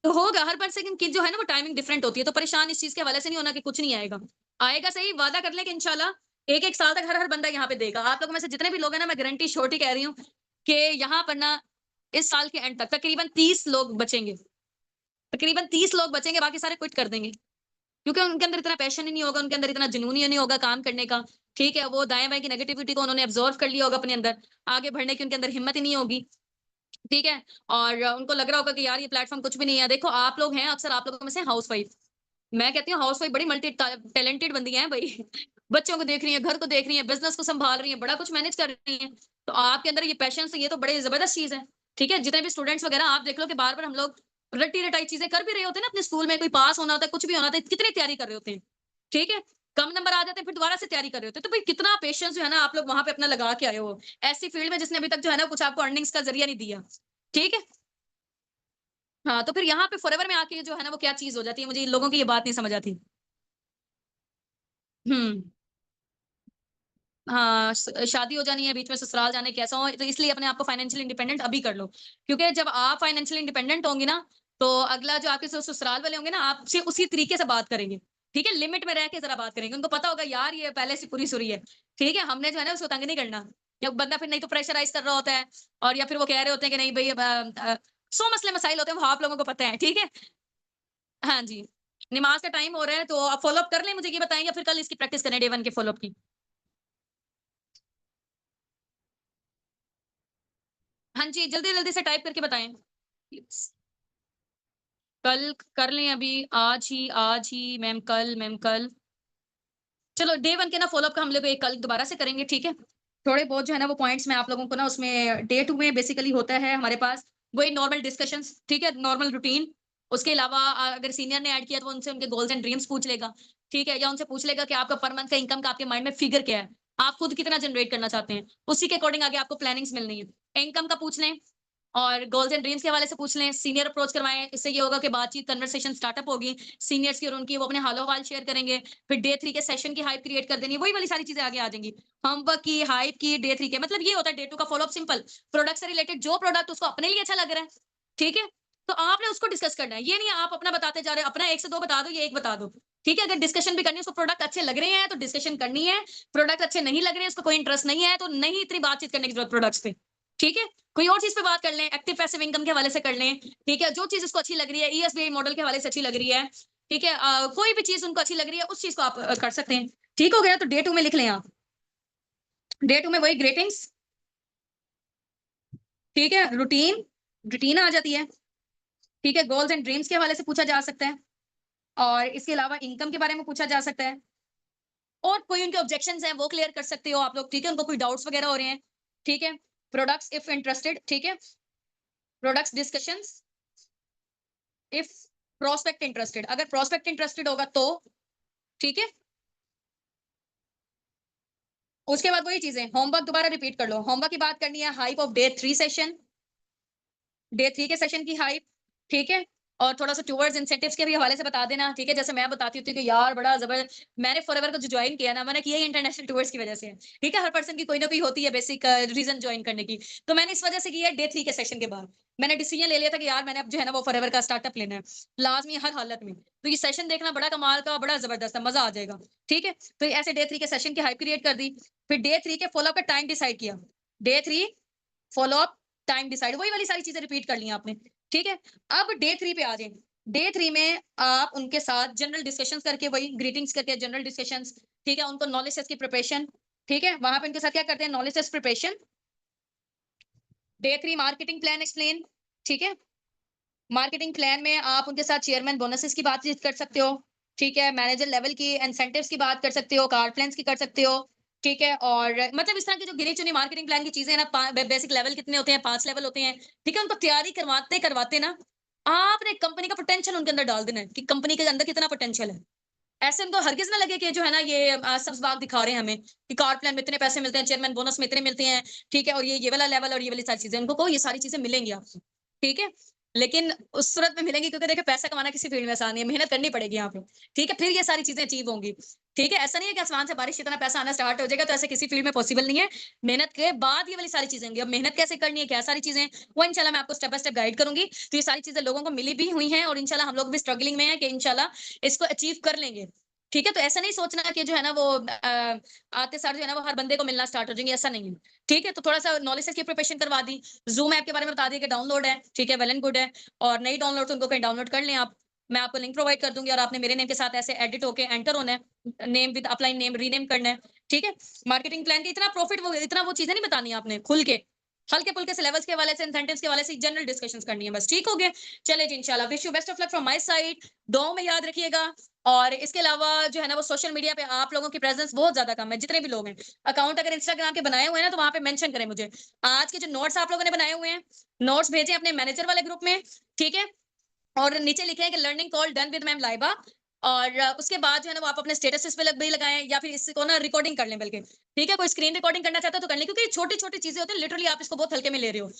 S1: तो होगा, हर पर्सन की जो है ना वो टाइमिंग डिफरेंट होती है, तो परेशान इस चीज़ के हवाले से नहीं होना कि कुछ नहीं आएगा। आएगा सही, वादा कर लें कि इंशाल्लाह 1-1 साल तक हर-हर बंदा यहाँ पे देगा। आप लोगों में से जितने भी लोग हैं ना, मैं गारंटी श्योरिटी कह रही हूँ कि यहाँ पर ना इस साल के एंड तक तकरीबन 30 लोग बचेंगे। तकरीबन 30 लोग बचेंगे, बाकी सारे क्विट कर देंगे। क्योंकि उनके अंदर इतना पैशन ही नहीं होगा, उनके अंदर इतना जुनून ही नहीं होगा काम करने का। ठीक है? वो दाएँ-बाएँ की नेगेटिविटी को उन्होंने अब्ज़ॉर्ब कर लिया होगा अपने अंदर। आगे बढ़ने की उनके अंदर हिम्मत ही नहीं होगी। ठीक है? और उनको लग रहा होगा कि यार ये प्लेटफ़ॉर्म कुछ भी नहीं है। देखो आप लोग हैं अक्सर आप लोगों में से हाउसवाइफ़। मैं कहती हूँ हाउसवाइफ बड़ी मल्टी टैलेंटेड बंदी हैं भाई। बच्चों को देख रही है, घर को देख रही है, बिजनेस को संभाल रही है, बड़ा कुछ मैनेज कर रही है। तो आपके अंदर ये पैशन है, ये तो बड़ी जबरदस्त चीज है। ठीक है, जितने भी स्टूडेंट्स वगैरह आप देख लो कि बार बार हम लोग रट्टी रटाई चीजें कर भी रहे होते हैं ना अपने स्कूल में, कोई पास होना होता है, कुछ भी होना होता है, कितनी तैयारी कर रहे होते हैं। ठीक है, कम नंबर आ जाते हैं, फिर दोबारा से तैयारी कर रहे होते हैं। तो भाई कितना पेशेंस जो है ना आप लोग वहां पे अपना लगा के आए हो, ऐसी फील्ड में जिसने अभी तक जो है ना कुछ आपको अर्निंग्स का जरिया नहीं दिया। ठीक है। हाँ, तो फिर यहाँ पे फॉरएवर में आके जो है ना वो क्या चीज हो जाती है, मुझे इन लोगों की ये बात नहीं समझ आती। हम्म। हाँ, शादी हो जानी है, बीच में ससुराल जाने कैसा हो, तो इसलिए अपने आप को फाइनेंशियल इंडिपेंडेंट अभी कर लो। क्योंकि जब आप फाइनेंशियल इंडिपेंडेंट होंगे ना, तो अगला जो आपके ससुराल वाले होंगे ना, आपसे उसी तरीके से बात करेंगे। ठीक है, लिमिट में रह के जरा बात करेंगे, उनको पता होगा यार ये पहले से पूरी सुरी है। ठीक है, हमने जो है ना उसको तंग नहीं करना। या बंदा फिर नहीं तो प्रेशराइज कर रहा होता है, और या फिर वो कह रहे होते हैं कि नहीं भाई सौ मसले मसाइल होते हैं, वो आप लोगों को पता है। ठीक है। हाँ जी। नमाज का टाइम हो रहा है, तो आप फॉलो अप कर लें, मुझे ये बताएं, या फिर कल इसकी प्रैक्टिस करें डे 1 के फॉलो अप की। हाँ जी, जल्दी-जल्दी से टाइप करके बताएँ। कल कर लें अभी, आज ही मैम कल। चलो डे 1 के ना फ़ॉलो-अप का हम लोग एक कल दोबारा से करेंगे, ठीक है? थोड़े बहुत जो है ना वो पॉइंट्स मैं आप लोगों को ना उसमें डे 2 में बेसिकली होता है हमारे पास वही नॉर्मल डिस्कशंस, ठीक है? Normal routine. उसके अलावा अगर सीनियर ने ऐड किया तो उनसे उनके गोल्स एंड ड्रीम्स पूछ लेगा, ठीक है? या उनसे पूछ लेगा कि आपका पर मंथ का इनकम का आपके माइंड में फिगर क्या है? आप खुद कितना जनरेट करना चाहते हैं? उसी के अकॉर्डिंग आगे आपको प्लानिंग्स मिलनी है। इनकम का पूछ लें, और गोल्स एंड ड्रीम्स के हवाले से पूछ लें, सीनियर अप्रोच करवाएँ, इससे ये होगा कि बातचीत कन्वर्सेशन स्टार्टअप होगी, सीनियर्स की और उनकी, वो अपने हाल-अहवाल शेयर करेंगे, फिर डे 3 के सेशन की हाइप क्रिएट कर देनी है, वही वाली सारी चीज़ें आगे आ जाएँगी। होमवर्क की, हाइप की, डे 3 के मतलब ये होता है डे 2 का फ़ॉलो-अप सिंपल, प्रोडक्ट से रिलेटेड जो प्रोडक्ट उसको अपने लिए अच्छा लग रहा है, ठीक है? तो आपने उसको डिस्कस करना है, ये नहीं है आप अपना बताते जा रहे हो, अपना 1 से 2 बता दो, ये 1 बता दो, ठीक है? अगर डिस्कशन भी करनी है, उसको प्रोडक्ट अच्छे लग रहे हैं, तो डिस्कशन करनी है, प्रोडक्ट अच्छे नहीं लग रहे हैं, उसको कोई इंटरेस्ट नहीं है, तो नहीं इतनी बातचीत करने की ज़रूरत प्रोडक्ट्स पे, ठीक है? कोई और चीज़ पे बात कर लें, एक्टिव पैसिव इनकम के हवाले से कर लें, ठीक है? जो चीज़ उसको अच्छी लग रही है, ईएसबीआई मॉडल के हवाले से अच्छी लग रही है, ठीक है? कोई भी चीज़ उनको अच्छी लग रही है, उस चीज़ को आप कर सकते हैं। ठीक हो गया? तो डे 2 में लिख लें आप। डे 2 में वही ग्रीटिंग्स, ठीक है? रूटीन, रूटीन आ जाती है, ठीक है? गोल्स एंड ड्रीम्स के हवाले से पूछा जा सकता है, और इसके अलावा इनकम के बारे में पूछा जा सकता है, और कोई उनके ऑब्जेक्शंस हैं, वो क्लियर कर सकते हो आप लोग, ठीक है? उनको कोई डाउट्स वगैरह हो रहे हैं, ठीक है? प्रोडक्ट्स इफ इंटरेस्टेड, ठीक है? Products discussions if prospect interested, अगर प्रोस्पेक्ट इंटरेस्टेड होगा तो, ठीक है? उसके बाद वही चीज़ें, होमवर्क दोबारा रिपीट कर लो। होमवर्क की बात करनी है, hype of day 3 session, day 3 के सेशन की हाइप, ठीक है? और थोड़ा-सा टुवर्ड्स इंसेंटिव्स के भी हवाले से बता देना, ठीक है? जैसे मैं बताती होती हूँ कि यार बड़ा मैंने फॉरएवर को जो जॉइन किया ना, मैंने किया ही इंटरनेशनल टूर्स की वजह से है, ठीक है? हर पर्सन की कोई ना कोई होती है बेसिक रीज़न जॉइन करने की। तो मैंने इस वजह से की है डे 3 के सेशन के बाद। मैंने डिसीजन ले लिया था कि यार मैंने अब जो है ना वो फॉरएवर का स्टार्टअप लेना है, लाज़मी हर हालत में। तो ये सेशन देखना बड़ा कमाल का, बड़ा ज़बरदस्त है, मज़ा आ जाएगा, ठीक है? तो ऐसे डे 3 के सेशन की हाइप क्रिएट कर दी, फिर डे 3 के फॉलो अप का टाइम डिसाइड किया। Day 3 follow up, time decide, वही वाली सारी चीज़ें रिपीट कर ली आपने, ठीक है? अब डे 3 पे आ जाएँ। डे 3 में आप उनके साथ जनरल डिस्कशंस करके, वही ग्रीटिंग्स करके जनरल डिस्कशंस, ठीक है? उनको नॉलेज टेस्ट की प्रिपरेशन, ठीक है? वहाँ पे उनके साथ क्या करते हैं, knowledge test preparation. Day 3 marketing plan explain, ठीक है? मार्केटिंग प्लान में आप उनके साथ चेयरमैन बोनसेस की बातचीत कर सकते हो, ठीक है? मैनेजर लेवल की इंसेंटिव्स की बात कर सकते हो, कार्ड प्लान्स की कर सकते हो, ठीक है? और मतलब इस तरह की जो गिनी-चुनी मार्केटिंग प्लान की चीज़ें हैं ना, बेसिक लेवल कितने होते हैं, 5 लेवल होते हैं, ठीक है? उनको तैयारी करवाते-करवाते ना, आपने कंपनी का पोटेंशियल उनके अंदर डाल देना है कि कंपनी के अंदर कितना पोटेंशियल है। ऐसे उनको हरगिज़ ना लगे कि जो है ना ये सब्ज़ बाग दिखा रहे हैं हमें कि कार्ड प्लान में इतने पैसे मिलते हैं, चेयरमैन बोनस में इतने मिलते हैं, ठीक है? और ये वाला लेवल और ये वाली सारी चीज़ें, उनको कहो ये सारी चीज़ें मिलेंगी आपको, ठीक है? लेकिन उस सूरत में मिलेंगी, क्योंकि देखिए पैसा कमाना किसी फील्ड में आसान नहीं है, मेहनत करनी पड़ेगी यहाँ पे, ठीक है? फिर ये सारी चीज़ें अचीव होंगी, ठीक है? ऐसा नहीं है कि आसमान से बारिश इतना पैसा आना स्टार्ट हो जाएगा, तो ऐसे किसी फील्ड में पॉसिबल नहीं है। मेहनत के बाद ये वाली सारी चीज़ें होंगी। अब मेहनत कैसे करनी है, क्या सारी चीज़ें हैं, वो इंशाल्लाह मैं आपको स्टेप बाय स्टेप गाइड करूँगी। तो ये सारी चीज़ें लोगों को मिली भी हुई हैं, और इंशाल्लाह हम लोग भी स्ट्रगलिंग में हैं कि इंशाल्लाह इसको अचीव कर लेंगे। ठीक है? तो ऐसा नहीं सोचना कि जो है ना वो आते सार जो है ना वो हर बंदे को मिलना स्टार्ट हो जाएँगे, ऐसा नहीं है। ठीक है? तो थोड़ा-सा नॉलेज की प्रिपरेशन करवा दी, ज़ूम ऐप के बारे में बता दिया कि डाउनलोड है, ठीक है? वेल एंड गुड है, और नहीं डाउनलोड तो उनको कहीं डाउनलोड कर लें आप। मैं आपको लिंक प्रोवाइड कर दूँगी, और आपने मेरे नेम के साथ ऐसे एडिट होके एंटर होना है, name with upline name rename करना है, ठीक है? मार्केटिंग प्लान की इतना वो चीज़ें नहीं बतानी है आपने खुल के, हल्के पुल्के से लेवल्स के हवाले से, इंसेंटिव्स के हवाले से जनरल डिस्कशंस करनी है बस, ठीक हो गया? चलिए जी इंशाल्लाह, wish you best of luck from my side, दुआओं में याद रखिएगा। और इसके अलावा जो है ना वो सोशल मीडिया पे आप लोगों की प्रेजेंस बहुत ज्यादा कम है, जितने भी लोग हैं। अकाउंट अगर इंस्टाग्राम के बनाए हुए हैं ना, तो वहां पे मेंशन करें मुझे। आज के जो नोट्स आप लोगों ने बनाए हुए हैं, नोट्स भेजें अपने मैनेजर वाले ग्रुप में, ठीक है? और नीचे लिखे है कि learning call done with ma'am Laiba. और उसके बाद जो है ना वो आप अपने स्टेटस पे भी लगाएं, या फिर इसको ना रिकॉर्डिंग कर लें बल्कि, ठीक है? कोई स्क्रीन रिकॉर्डिंग करना चाहता है तो कर लें, क्योंकि छोटी छोटी चीजें होती है, लिटरली आप इसको बहुत हल्के में ले रहे हो।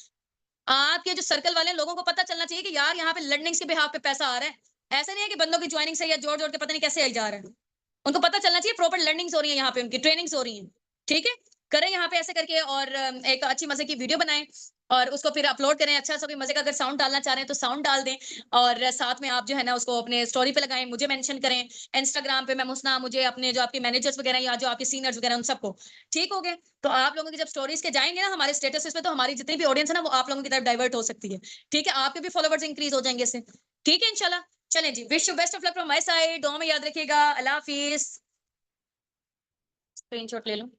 S1: आपके जो सर्कल वाले लोगों को पता चलना चाहिए कि यार यहाँ पे लर्निंग्स के बिहाफ पे पैसा आ रहा है। ऐसा नहीं है कि बंदों की ज्वाइनिंग से या जोड़ जोड़ के पता नहीं कैसे आई जा रहा है। उनको पता चलना चाहिए प्रॉपर लर्निंग्स हो रही है, यहाँ पे उनकी ट्रेनिंग्स हो रही हैं, ठीक है? करें यहाँ पे ऐसे करके, और एक अच्छी मजे की वीडियो बनाएं और उसको फिर अपलोड करें। अच्छा सा कोई मजे का अगर साउंड डालना चाह रहे हैं तो साउंड डाल दें, और साथ में आप जो है ना उसको अपने स्टोरी पे लगाएं, मुझे मेंशन करें इंस्टाग्राम पे, मैं मुस्ना, मुझे अपने जो आपके मैनेजर्स वगैरह या जो आपके सीनियर्स वगैरह उन सबको, ठीक हो गए? तो आप लोगों की जब स्टोरीज के जाएंगे ना हमारे स्टेटस पे, तो हमारी जितनी भी ऑडियंस है ना वो आप लोगों की तरफ डाइवर्ट हो सकती है, ठीक है? आपके भी फॉलोवर्स इंक्रीज हो जाएंगे इससे, ठीक है इंशाल्लाह। चलें जी, wish you best of luck from my side, दुआ में याद रखिएगा। अल्लाह हाफिज। स्क्रीनशॉट ले लो।